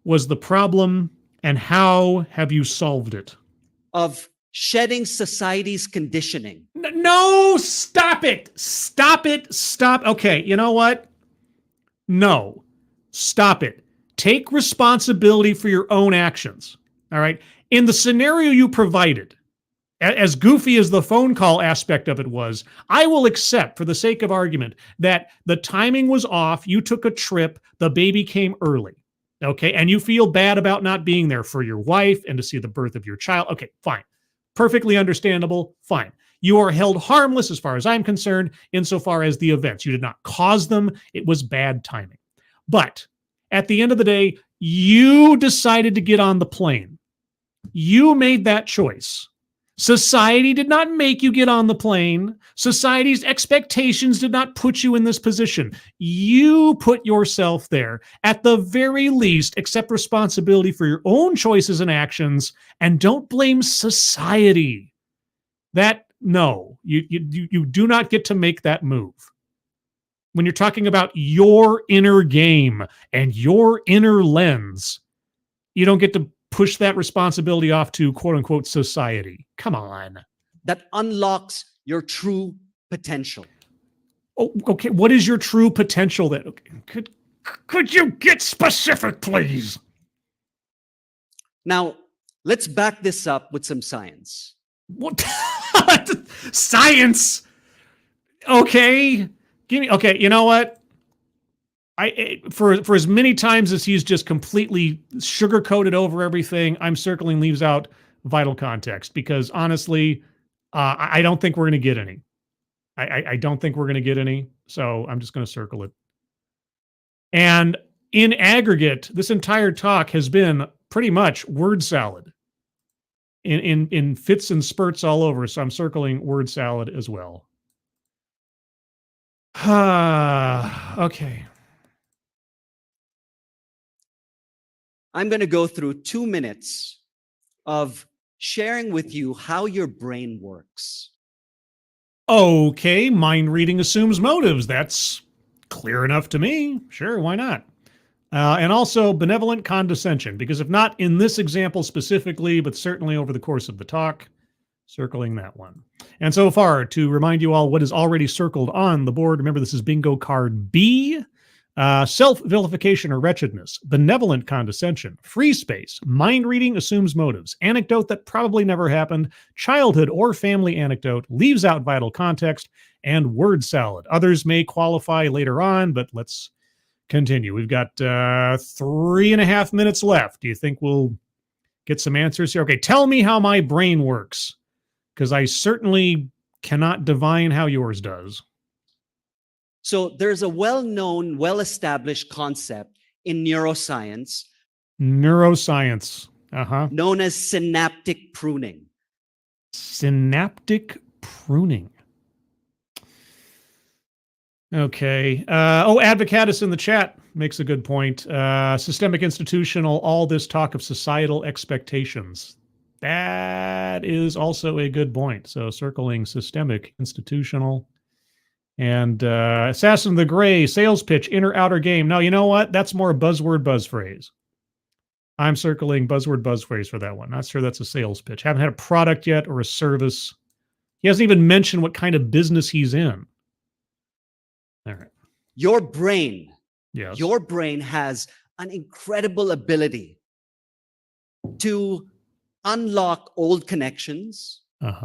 was the problem and how have you solved it? Of shedding society's conditioning. No, stop it. Stop it. Stop. Okay, you know what? No, stop it. Take responsibility for your own actions. All right. In the scenario you provided, as goofy as the phone call aspect of it was, I will accept, for the sake of argument, that the timing was off. You took a trip. The baby came early. Okay. And you feel bad about not being there for your wife and to see the birth of your child. Okay, fine. Perfectly understandable. Fine. You are held harmless as far as I'm concerned, insofar as the events. You did not cause them. It was bad timing. But at the end of the day, you decided to get on the plane. You made that choice. Society did not make you get on the plane. Society's expectations did not put you in this position. You put yourself there. At the very least, accept responsibility for your own choices and actions, and don't blame society. You do not get to make that move. When you're talking about your inner game and your inner lens, you don't get to push that responsibility off to quote unquote society. Come on. That unlocks your true potential. Oh, okay. What is your true potential? Could you get specific, please? Now, let's back this up with some science. What? Science? Okay. Okay, you know what? For as many times as he's just completely sugar-coated over everything, I'm circling leaves out vital context because honestly, I don't think we're going to get any. I don't think we're going to get any, so I'm just going to circle it. And in aggregate, this entire talk has been pretty much word salad in fits and spurts all over, so I'm circling word salad as well. Okay. I'm going to go through 2 minutes of sharing with you how your brain works. Okay, mind reading assumes motives. That's clear enough to me. Sure, why not? And also benevolent condescension, because if not in this example specifically, but certainly over the course of the talk, circling that one. And so far, to remind you all what is already circled on the board, remember this is bingo card B. Self-vilification or wretchedness, benevolent condescension, free space, mind reading assumes motives, anecdote that probably never happened, childhood or family anecdote, leaves out vital context, and word salad. Others may qualify later on, but let's continue. We've got 3.5 minutes left. Do you think we'll get some answers here? Okay, tell me how my brain works, because I certainly cannot divine how yours does. So there's a well-known, well-established concept in neuroscience. Neuroscience. Known as synaptic pruning. Synaptic pruning. Okay. Advocatus in the chat makes a good point. Systemic, institutional, all this talk of societal expectations. That is also a good point. So circling systemic, institutional, And Assassin of the Gray, sales pitch, inner outer game. No, you know what? That's more a buzzword buzz phrase. I'm circling buzzword buzz phrase for that one. Not sure that's a sales pitch. Haven't had a product yet or a service. He hasn't even mentioned what kind of business he's in. All right. Your brain, Yes. your brain has an incredible ability to unlock old connections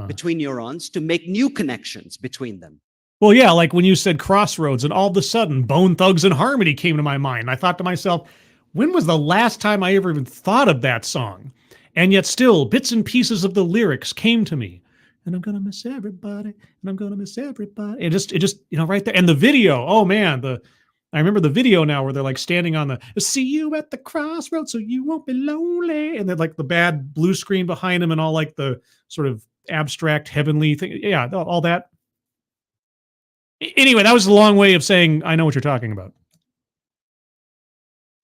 between neurons to make new connections between them. Well, yeah, like when you said Crossroads and all of a sudden Bone Thugs and Harmony came to my mind. I thought to myself, when was the last time I ever even thought of that song? And yet still, bits and pieces of the lyrics came to me. And I'm going to miss everybody, and I'm going to miss everybody. It just, right there. And the video, oh man, I remember the video now where they're like standing on see you at the crossroads so you won't be lonely. And then like the bad blue screen behind them and all like the sort of abstract heavenly thing. Yeah, all that. Anyway, that was a long way of saying, I know what you're talking about.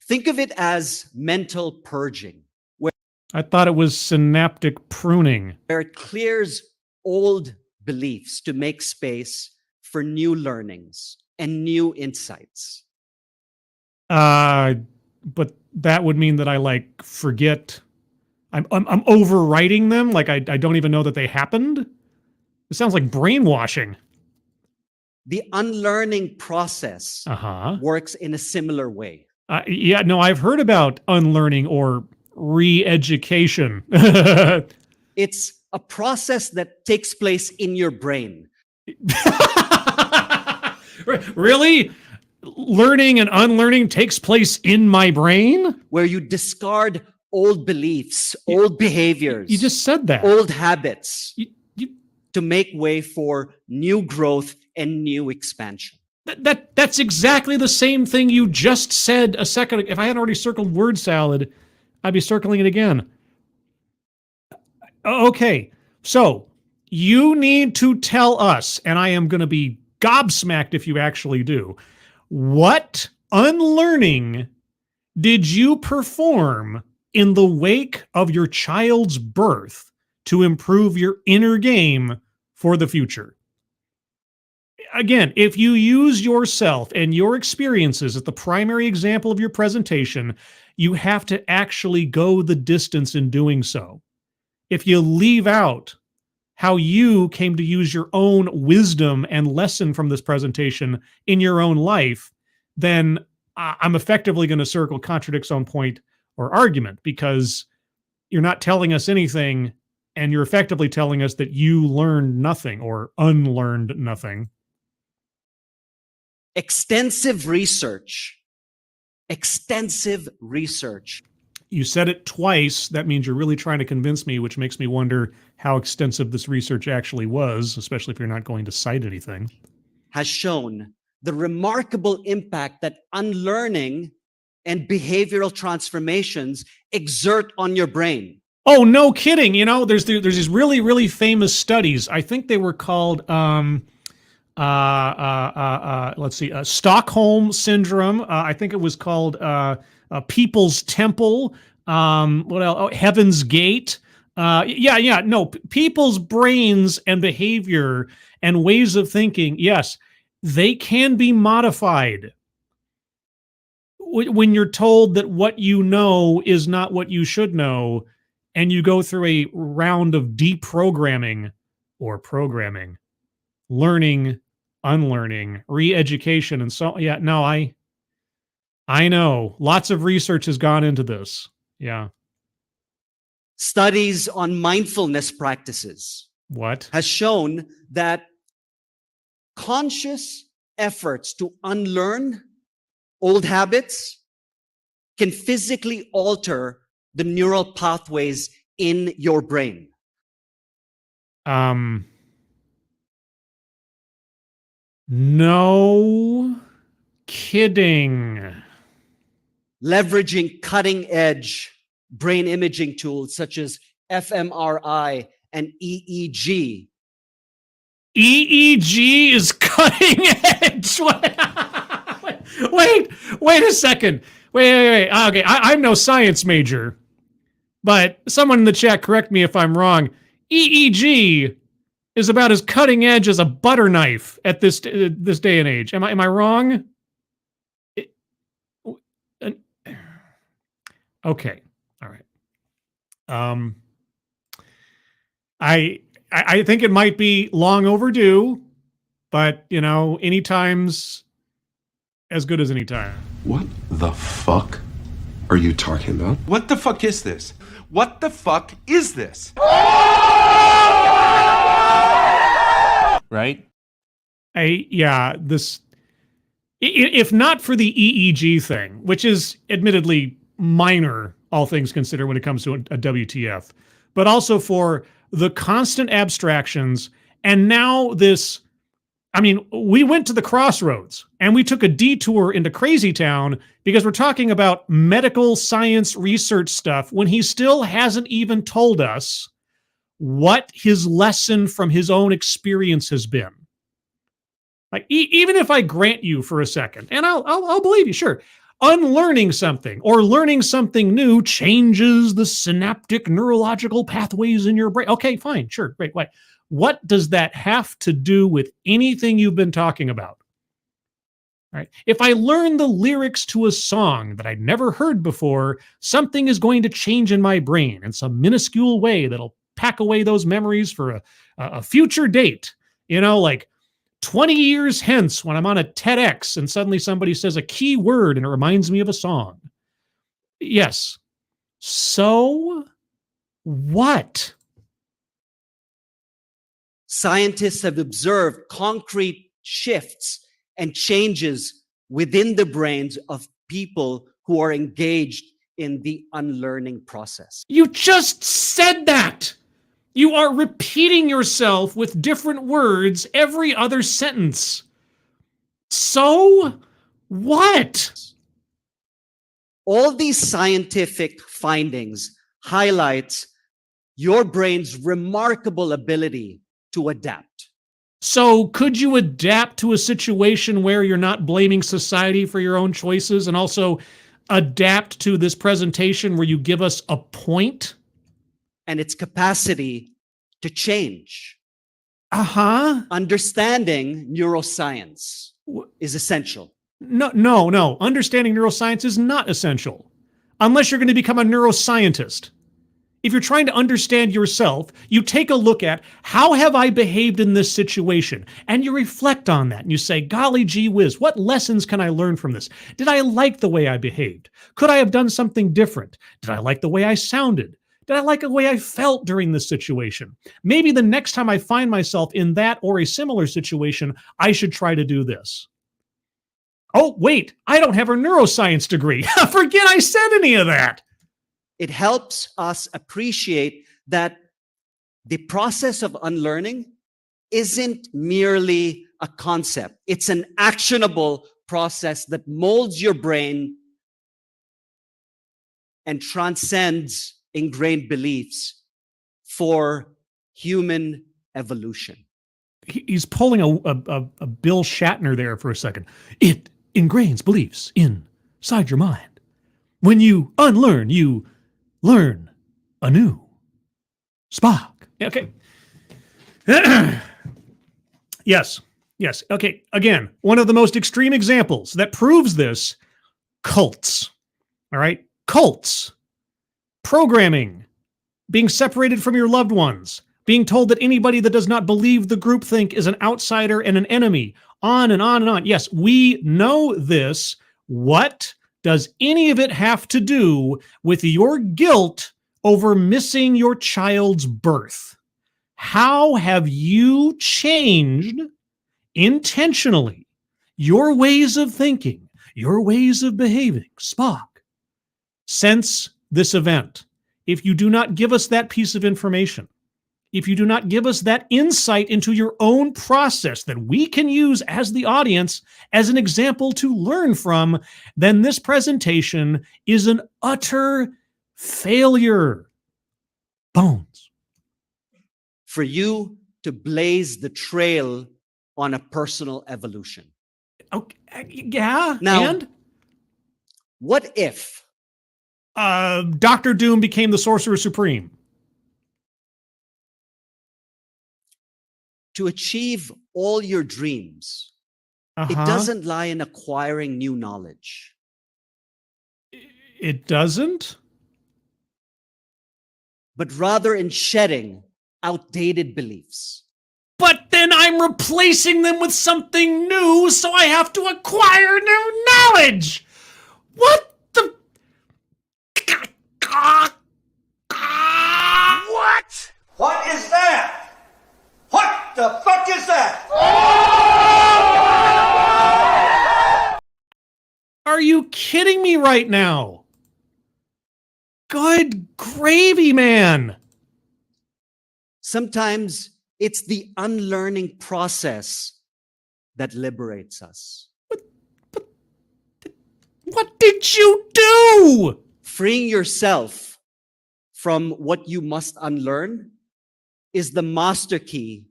Think of it as mental purging. I thought it was synaptic pruning. Where it clears old beliefs to make space for new learnings and new insights. But that would mean that I like forget. I'm overwriting them. Like I don't even know that they happened. It sounds like brainwashing. The unlearning process works in a similar way. Yeah, no, I've heard about unlearning or re-education. It's a process that takes place in your brain. Really? Learning and unlearning takes place in my brain? Where you discard old beliefs, old behaviors. You just said that. Old habits to make way for new growth and new expansion. That's exactly the same thing you just said a second ago. If I hadn't already circled word salad, I'd be circling it again. Okay, so you need to tell us, and I am going to be gobsmacked if you actually do, what unlearning did you perform in the wake of your child's birth to improve your inner game for the future? Again, if you use yourself and your experiences as the primary example of your presentation, you have to actually go the distance in doing so. If you leave out how you came to use your own wisdom and lesson from this presentation in your own life, then I'm effectively going to circle contradicts on point or argument, because you're not telling us anything and you're effectively telling us that you learned nothing or unlearned nothing. Extensive research. You said it twice. That means you're really trying to convince me, which makes me wonder how extensive this research actually was, especially if you're not going to cite anything. Has shown the remarkable impact that unlearning and behavioral transformations exert on your brain. Oh, no kidding. You know, there's these really, really famous studies. I think they were called, let's see, Stockholm Syndrome. I think it was called People's Temple. What else? Oh, Heaven's Gate. People's brains and behavior and ways of thinking, yes, they can be modified when you're told that what you know is not what you should know, and you go through a round of deprogramming or programming, learning, unlearning, re-education, and so yeah. No, I know lots of research has gone into this. Yeah. Studies on mindfulness practices has shown that conscious efforts to unlearn old habits can physically alter the neural pathways in your brain. No kidding. Leveraging cutting-edge brain imaging tools such as fMRI and EEG. EEG is cutting edge. Wait a second. Wait. Okay, I'm no science major, but someone in the chat correct me if I'm wrong. EEG is about as cutting edge as a butter knife at this day and age. Am I wrong? Okay. All right. I think it might be long overdue, but any time's as good as any time. What the fuck are you talking about? What the fuck is this? What the fuck is this? Right? If not for the EEG thing, which is admittedly minor, all things considered, when it comes to a WTF, but also for the constant abstractions, and now this, we went to the crossroads and we took a detour into Crazy Town because we're talking about medical science research stuff when he still hasn't even told us what his lesson from his own experience has been. Like, even if I grant you for a second, and I'll believe you, sure, unlearning something or learning something new changes the synaptic neurological pathways in your brain. Okay, fine, sure, great. What does that have to do with anything you've been talking about? Right? If I learn the lyrics to a song that I'd never heard before, something is going to change in my brain in some minuscule way that'll pack away those memories for a future date. Like 20 years hence when I'm on a TEDx and suddenly somebody says a key word and it reminds me of a song. Yes. So what? Scientists have observed concrete shifts and changes within the brains of people who are engaged in the unlearning process. You just said that. You are repeating yourself with different words every other sentence. So what? All these scientific findings highlight your brain's remarkable ability to adapt. So could you adapt to a situation where you're not blaming society for your own choices, and also adapt to this presentation where you give us a point? And its capacity to change. Understanding neuroscience is essential. No. Understanding neuroscience is not essential. Unless you're going to become a neuroscientist. If you're trying to understand yourself, you take a look at how have I behaved in this situation, and you reflect on that, and you say, golly gee whiz, what lessons can I learn from this? Did I like the way I behaved? Could I have done something different? Did I like the way I sounded? Did I like the way I felt during this situation? Maybe the next time I find myself in that or a similar situation, I should try to do this. Oh, wait, I don't have a neuroscience degree. Forget I said any of that. It helps us appreciate that the process of unlearning isn't merely a concept. It's an actionable process that molds your brain and transcends ingrained beliefs for human evolution. He's pulling a Bill Shatner there for a second. It ingrains beliefs inside your mind. When you unlearn, you learn anew. Spock. Okay. Yes. Okay. Again, one of the most extreme examples that proves this, cults. All right? Cults. Programming. Being separated from your loved ones. Being told that anybody that does not believe the groupthink is an outsider and an enemy. On and on and on. Yes, we know this. What does any of it have to do with your guilt over missing your child's birth? How have you changed intentionally your ways of thinking, your ways of behaving, Spock, since this event? If you do not give us that piece of information, if you do not give us that insight into your own process that we can use as the audience as an example to learn from, then this presentation is an utter failure. Bones. For you to blaze the trail on a personal evolution. Okay, yeah, now, and? What if? Dr. Doom became the Sorcerer Supreme. to achieve all your dreams, it doesn't lie in acquiring new knowledge. It doesn't? But rather in shedding outdated beliefs. But then I'm replacing them with something new, so I have to acquire new knowledge! What the... What? What is that? What the fuck is that? Are you kidding me right now? Good gravy, man! Sometimes it's the unlearning process that liberates us. What did you do? Freeing yourself from what you must unlearn is the master key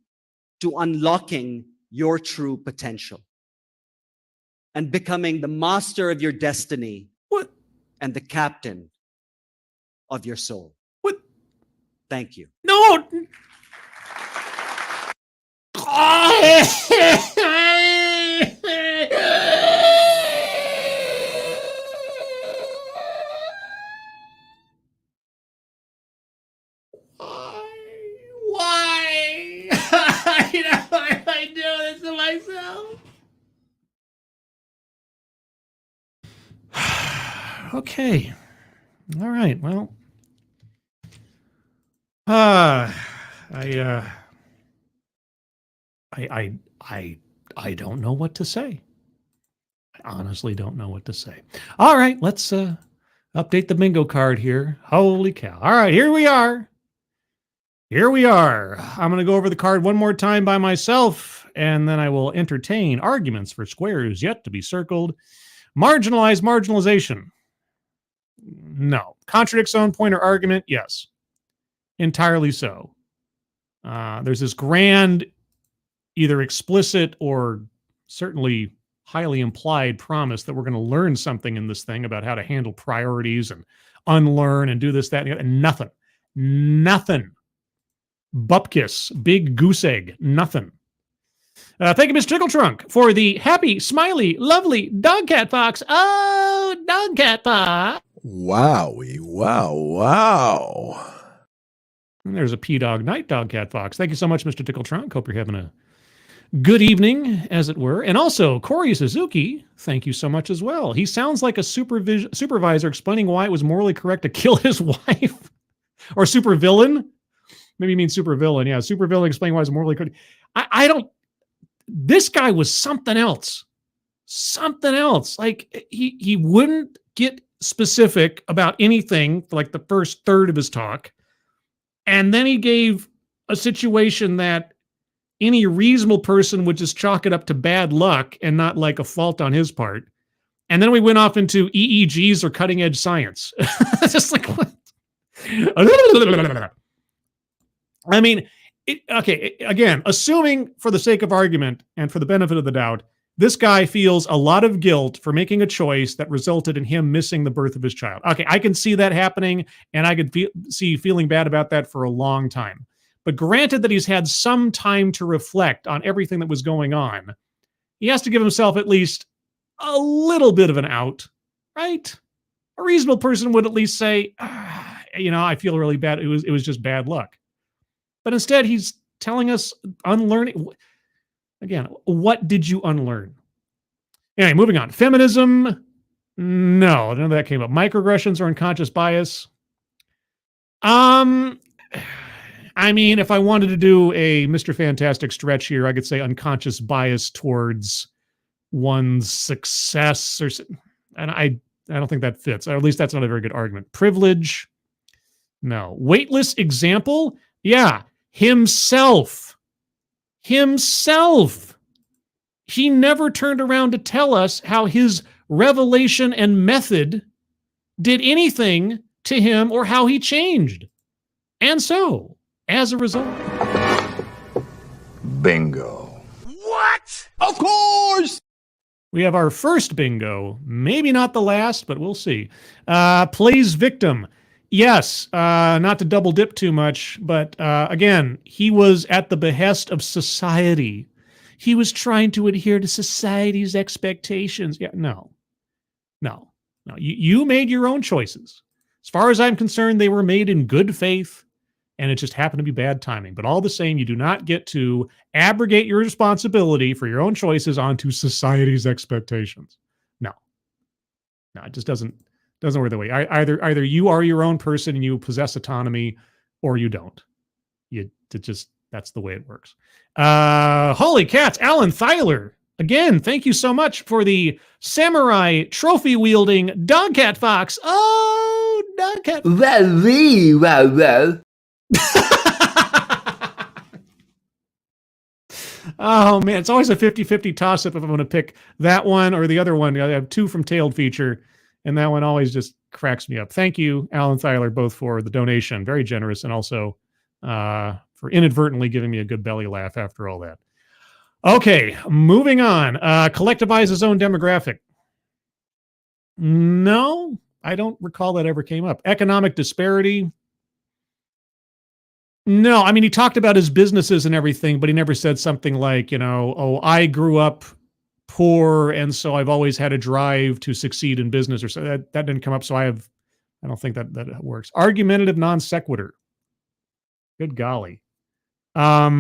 to unlocking your true potential and becoming the master of your destiny. What? And the captain of your soul. What? Thank you. No! Why? I do this to myself. Okay. All right. Well, I don't know what to say. I honestly don't know what to say. All right, let's update the bingo card here. Holy cow. All right, here we are. Here we are. I'm going to go over the card one more time by myself, and then I will entertain arguments for squares yet to be circled. Marginalize marginalization. No. Contradicts own point or argument? Yes. Entirely so. There's this grand, either explicit or certainly highly implied promise that we're going to learn something in this thing about how to handle priorities and unlearn and do this, that, and nothing. Nothing. Bupkis, big goose egg, nothing. Thank you, Ms. Tickletrunk, for the happy, smiley, lovely dog cat fox. Oh, dog cat fox. Wowie, wow, wow. And there's a P-Dog Night Dog Cat Fox. Thank you so much, Mr. Tickletrunk. Hope you're having a good evening, as it were. And also, Corey Suzuki, thank you so much as well. He sounds like a supervisor explaining why it was morally correct to kill his wife. Or supervillain. Maybe you mean supervillain. Yeah, supervillain explaining why it's morally correct. I don't... This guy was something else. Something else. Like, he wouldn't get specific about anything for like the first third of his talk. And then he gave a situation that any reasonable person would just chalk it up to bad luck and not like a fault on his part. And then we went off into EEGs or cutting edge science. Just like, what? I mean, okay, again, assuming for the sake of argument and for the benefit of the doubt, this guy feels a lot of guilt for making a choice that resulted in him missing the birth of his child. Okay, I can see that happening, and I could see feeling bad about that for a long time. But granted that he's had some time to reflect on everything that was going on, he has to give himself at least a little bit of an out, right? A reasonable person would at least say, I feel really bad. It was just bad luck. But instead, he's telling us unlearning. Again, what did you unlearn? Anyway, moving on. Feminism. No, none of that came up. Microaggressions or unconscious bias. I mean, if I wanted to do a Mr. Fantastic stretch here, I could say unconscious bias towards one's success, and I don't think that fits. Or at least that's not a very good argument. Privilege. No. Weightless example. Yeah. Himself. He never turned around to tell us how his revelation and method did anything to him or how he changed. And so, as a result... Bingo. What? Of course! We have our first bingo. Maybe not the last, but we'll see. Plays victim. Yes, not to double dip too much, but again, he was at the behest of society. He was trying to adhere to society's expectations. Yeah, no. You made your own choices. As far as I'm concerned, they were made in good faith, and it just happened to be bad timing. But all the same, you do not get to abrogate your responsibility for your own choices onto society's expectations. No, it just doesn't work that way. Either you are your own person and you possess autonomy, or you don't. That's the way it works. Holy cats, Alan Thyler. Again, thank you so much for the samurai trophy wielding Dogcat Fox. Oh, Dogcat. Well. Oh, man. It's always a 50-50 toss-up if I'm going to pick that one or the other one. I have two from Tailed Feature, and that one always just cracks me up. Thank you, Alan Thyler, both for the donation. Very generous, and also for inadvertently giving me a good belly laugh after all that. Okay, moving on. Collectivize his own demographic. No, I don't recall that ever came up. Economic disparity. No, I mean, he talked about his businesses and everything, but he never said something like, I grew up poor, and so I've always had a drive to succeed in business, or so. That didn't come up, so I don't think that works. Argumentative non sequitur. Good golly. I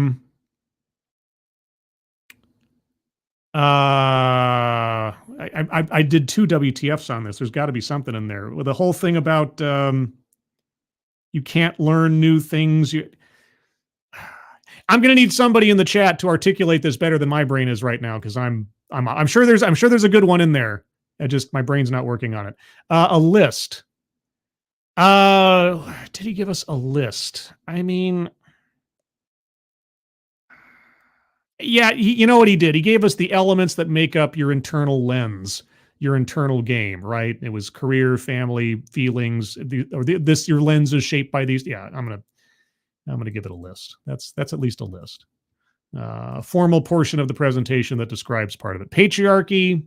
did 2 WTFs on this. There's got to be something in there with the whole thing about you can't learn new things. I'm going to need somebody in the chat to articulate this better than my brain is right now, because I'm sure there's a good one in there. My brain's not working on it. A list. Did he give us a list? I mean, yeah, you know what he did? He gave us the elements that make up your internal lens, your internal game, right? It was career, family, feelings, your lens is shaped by these. Yeah, I'm gonna give it a list. That's at least a list. Formal portion of the presentation that describes part of it. Patriarchy.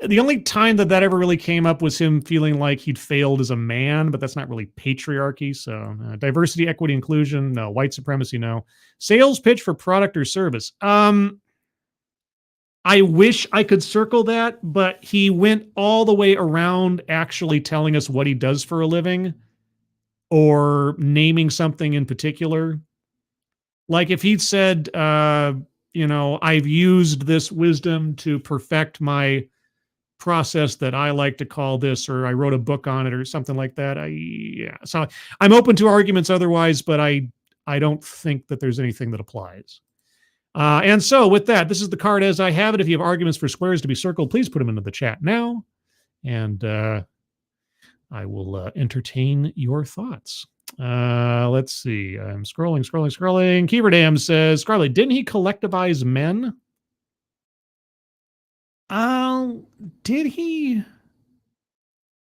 The only time that ever really came up was him feeling like he'd failed as a man, but that's not really patriarchy. So diversity, equity, inclusion, no. White supremacy, no. Sales pitch for product or service. I wish I could circle that, but he went all the way around actually telling us what he does for a living or naming something in particular. Like if he'd said, I've used this wisdom to perfect my process that I like to call this, or I wrote a book on it or something like that. So I'm open to arguments otherwise, but I don't think that there's anything that applies. And so with that, this is the card as I have it. If you have arguments for squares to be circled, please put them into the chat now. And I will entertain your thoughts. Let's see. I'm scrolling. Keeverdam says, Scarlett, didn't he collectivize men? Did he?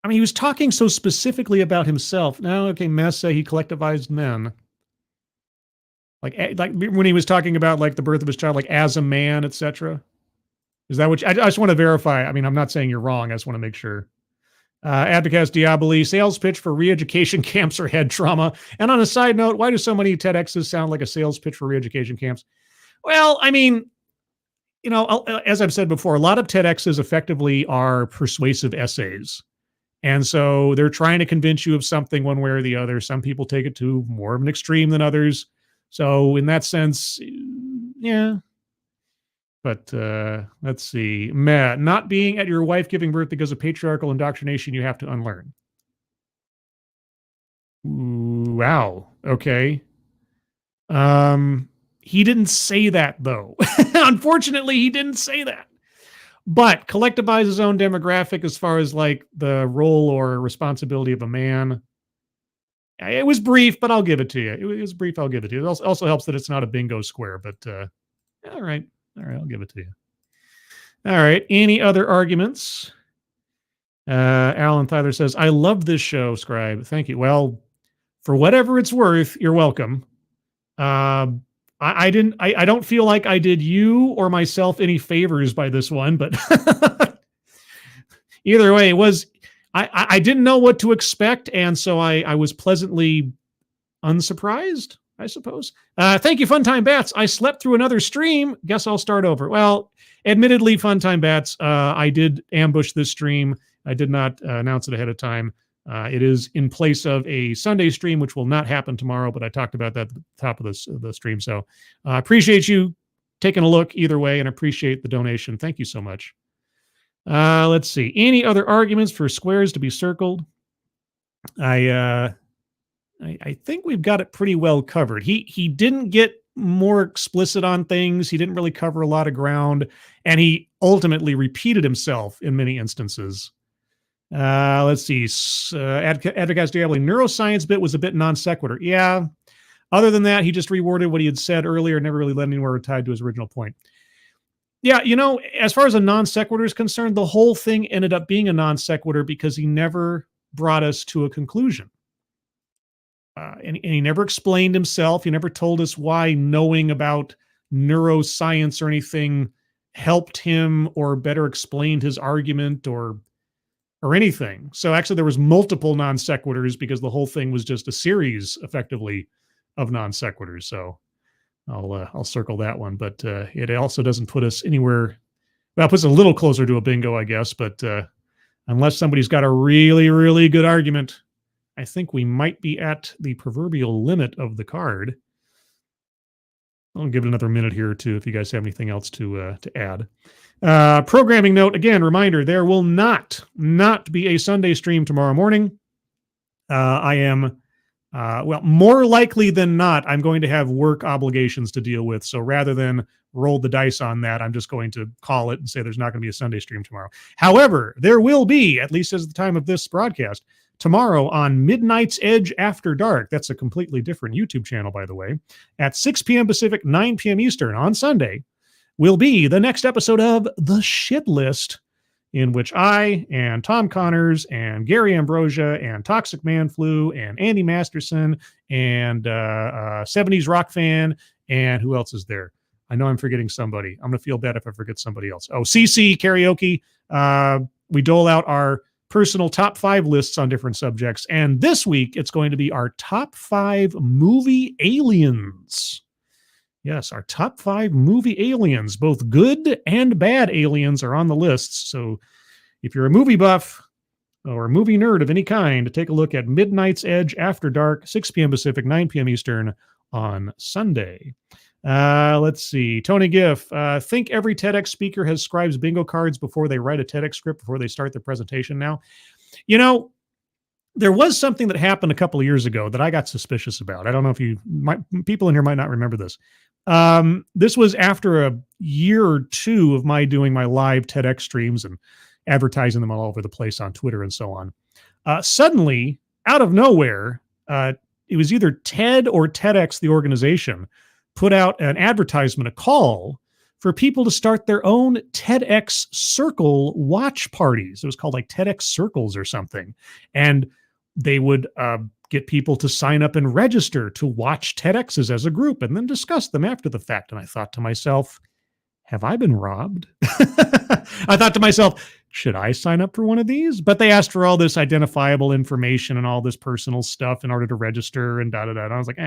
I mean, he was talking so specifically about himself. Now, okay, Messa, he collectivized men. Like when he was talking about like the birth of his child, like as a man, etc. Is that what I just want to verify? I mean, I'm not saying you're wrong. I just want to make sure. Abdicast Diaboli, sales pitch for re-education camps or head trauma. And on a side note, why do so many TEDx's sound like a sales pitch for re-education camps? Well, I mean, as I've said before, a lot of TEDx's effectively are persuasive essays. And so they're trying to convince you of something one way or the other. Some people take it to more of an extreme than others. So in that sense, yeah. But let's see. Matt, not being at your wife giving birth because of patriarchal indoctrination, you have to unlearn. Ooh, wow. Okay. He didn't say that, though. Unfortunately, he didn't say that. But collectivize his own demographic as far as like the role or responsibility of a man. It was brief, but I'll give it to you. It was brief, I'll give it to you. It also helps that it's not a bingo square, but all right. All right, I'll give it to you. All right. Any other arguments? Alan Tyler says, I love this show, Scribe. Thank you. Well, for whatever it's worth, you're welcome. I don't feel like I did you or myself any favors by this one, but either way, it was I didn't know what to expect, and so I was pleasantly unsurprised, I suppose. Thank you, Funtime Bats. I slept through another stream. Guess I'll start over. Well, admittedly, Funtime Bats, I did ambush this stream. I did not announce it ahead of time. It is in place of a Sunday stream, which will not happen tomorrow, but I talked about that at the top of the stream. So I appreciate you taking a look either way and appreciate the donation. Thank you so much. Let's see. Any other arguments for squares to be circled? I think we've got it pretty well covered. He didn't get more explicit on things. He didn't really cover a lot of ground, and he ultimately repeated himself in many instances. Let's see. Advocates Diablo, neuroscience bit was a bit non sequitur. Yeah. Other than that, he just reworded what he had said earlier, never really led anywhere tied to his original point. Yeah, as far as a non sequitur is concerned, the whole thing ended up being a non sequitur because he never brought us to a conclusion. And he never explained himself. He never told us why knowing about neuroscience or anything helped him or better explained his argument or anything. So actually there was multiple non sequiturs because the whole thing was just a series effectively of non sequiturs. So I'll circle that one, but it also doesn't put us anywhere. Well, it puts us a little closer to a bingo, I guess, but unless somebody's got a really, really good argument, I think we might be at the proverbial limit of the card. I'll give it another minute here or two if you guys have anything else to add. Programming note, again, reminder, there will not be a Sunday stream tomorrow morning. I am, more likely than not, I'm going to have work obligations to deal with. So rather than roll the dice on that, I'm just going to call it and say there's not going to be a Sunday stream tomorrow. However, there will be, at least as the time of this broadcast, tomorrow on Midnight's Edge After Dark. That's a completely different YouTube channel, by the way. At 6 p.m. Pacific, 9 p.m. Eastern on Sunday will be the next episode of The Shit List, in which I and Tom Connors and Gary Ambrosia and Toxic Man Flu and Andy Masterson and 70s Rock Fan and who else is there? I know I'm forgetting somebody. I'm going to feel bad if I forget somebody else. Oh, CC Karaoke. We dole out our personal top 5 lists on different subjects. And this week, it's going to be our top 5 movie aliens. Yes, our top 5 movie aliens, both good and bad aliens are on the lists. So if you're a movie buff or a movie nerd of any kind, take a look at Midnight's Edge After Dark, 6 p.m. Pacific, 9 p.m. Eastern on Sunday. Let's see. Tony Giff, think every TEDx speaker has scribes bingo cards before they write a TEDx script, before they start their presentation now. There was something that happened a couple of years ago that I got suspicious about. I don't know if people in here might not remember this. This was after a year or two of my doing my live TEDx streams and advertising them all over the place on Twitter and so on. Suddenly, out of nowhere, it was either TED or TEDx, the organization, put out an advertisement, a call for people to start their own TEDx Circle watch parties. It was called like TEDx Circles or something. And they would get people to sign up and register to watch TEDx's as a group and then discuss them after the fact. And I thought to myself, have I been robbed? I thought to myself, should I sign up for one of these? But they asked for all this identifiable information and all this personal stuff in order to register and da-da-da. And I was like,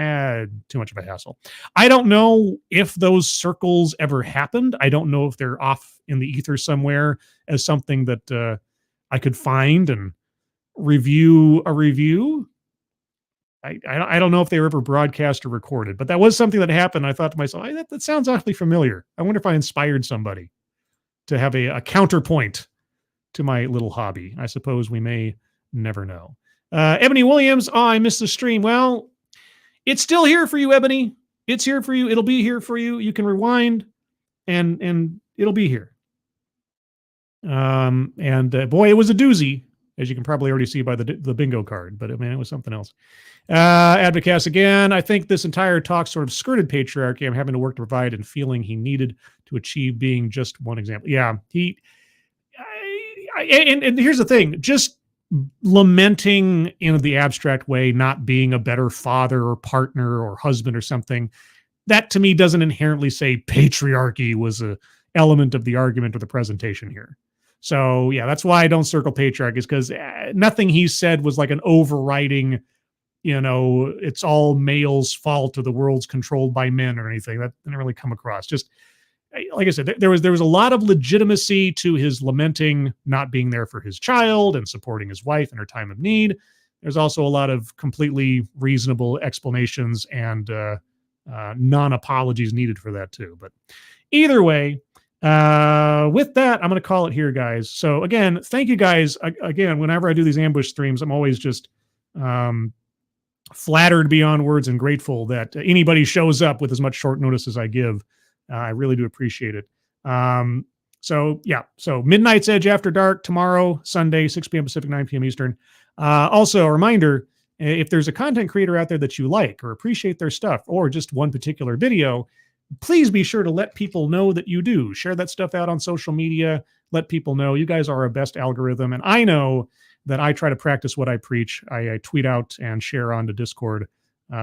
too much of a hassle. I don't know if those circles ever happened. I don't know if they're off in the ether somewhere as something that I could find and review a review. I don't know if they were ever broadcast or recorded, but that was something that happened. I thought to myself, that sounds awfully familiar. I wonder if I inspired somebody to have a counterpoint to my little hobby. I suppose we may never know. Ebony Williams, I missed the stream. Well, it's still here for you, Ebony. It's here for you. It'll be here for you. You can rewind and it'll be here. Boy, it was a doozy, as you can probably already see by the bingo card, but it was something else. Advocast again, I think this entire talk sort of skirted patriarchy. I'm having to work to provide and feeling he needed to achieve being just one example. Yeah, and here's the thing, just lamenting in the abstract way, not being a better father or partner or husband or something, that to me doesn't inherently say patriarchy was a element of the argument or the presentation here. So yeah, that's why I don't circle patriarch, is because nothing he said was like an overriding, it's all males' fault or the world's controlled by men or anything. That didn't really come across. Just like I said, there was a lot of legitimacy to his lamenting not being there for his child and supporting his wife in her time of need. There's also a lot of completely reasonable explanations and non-apologies needed for that too. But either way, with that, I'm going to call it here, guys. So again, thank you guys. Again, whenever I do these ambush streams, I'm always just flattered beyond words and grateful that anybody shows up with as much short notice as I give. I really do appreciate it. So Midnight's Edge After Dark tomorrow, Sunday, 6 p.m. Pacific, 9 p.m. Eastern. Also, a reminder, if there's a content creator out there that you like or appreciate their stuff, or just one particular video, please be sure to let people know that you do. Share that stuff out on social media. Let people know. You guys are our best algorithm. And I know that I try to practice what I preach. I tweet out and share onto Discord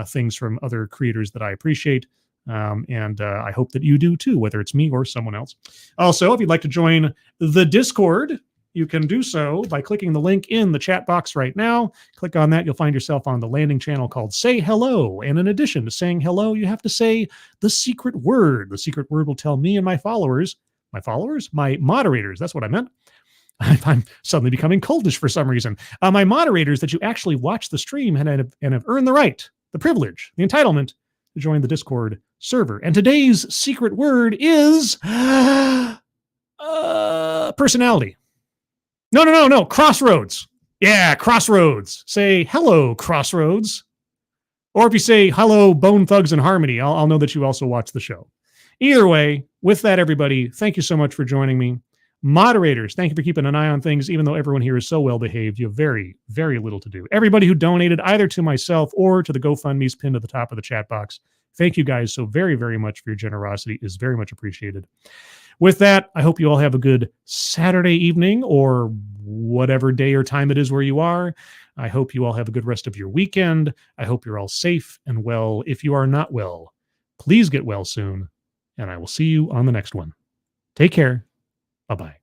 things from other creators that I appreciate. And I hope that you do too, whether it's me or someone else. Also, if you'd like to join the Discord, you can do so by clicking the link in the chat box right now. Click on that. You'll find yourself on the landing channel called Say Hello. And in addition to saying hello, you have to say the secret word. The secret word will tell me and my moderators. That's what I meant. I'm suddenly becoming coldish for some reason. My moderators that you actually watch the stream and have earned the right, the privilege, the entitlement to join the Discord server. And today's secret word is personality. No. Crossroads. Yeah, Crossroads. Say hello, Crossroads. Or if you say hello, Bone Thugs and Harmony, I'll know that you also watch the show. Either way, with that, everybody, thank you so much for joining me. Moderators, thank you for keeping an eye on things. Even though everyone here is so well behaved, you have very, very little to do. Everybody who donated either to myself or to the GoFundMe's pinned to the top of the chat box, thank you guys so very, very much for your generosity. Is very much appreciated. With that, I hope you all have a good Saturday evening or whatever day or time it is where you are. I hope you all have a good rest of your weekend. I hope you're all safe and well. If you are not well, please get well soon, and I will see you on the next one. Take care. Bye-bye.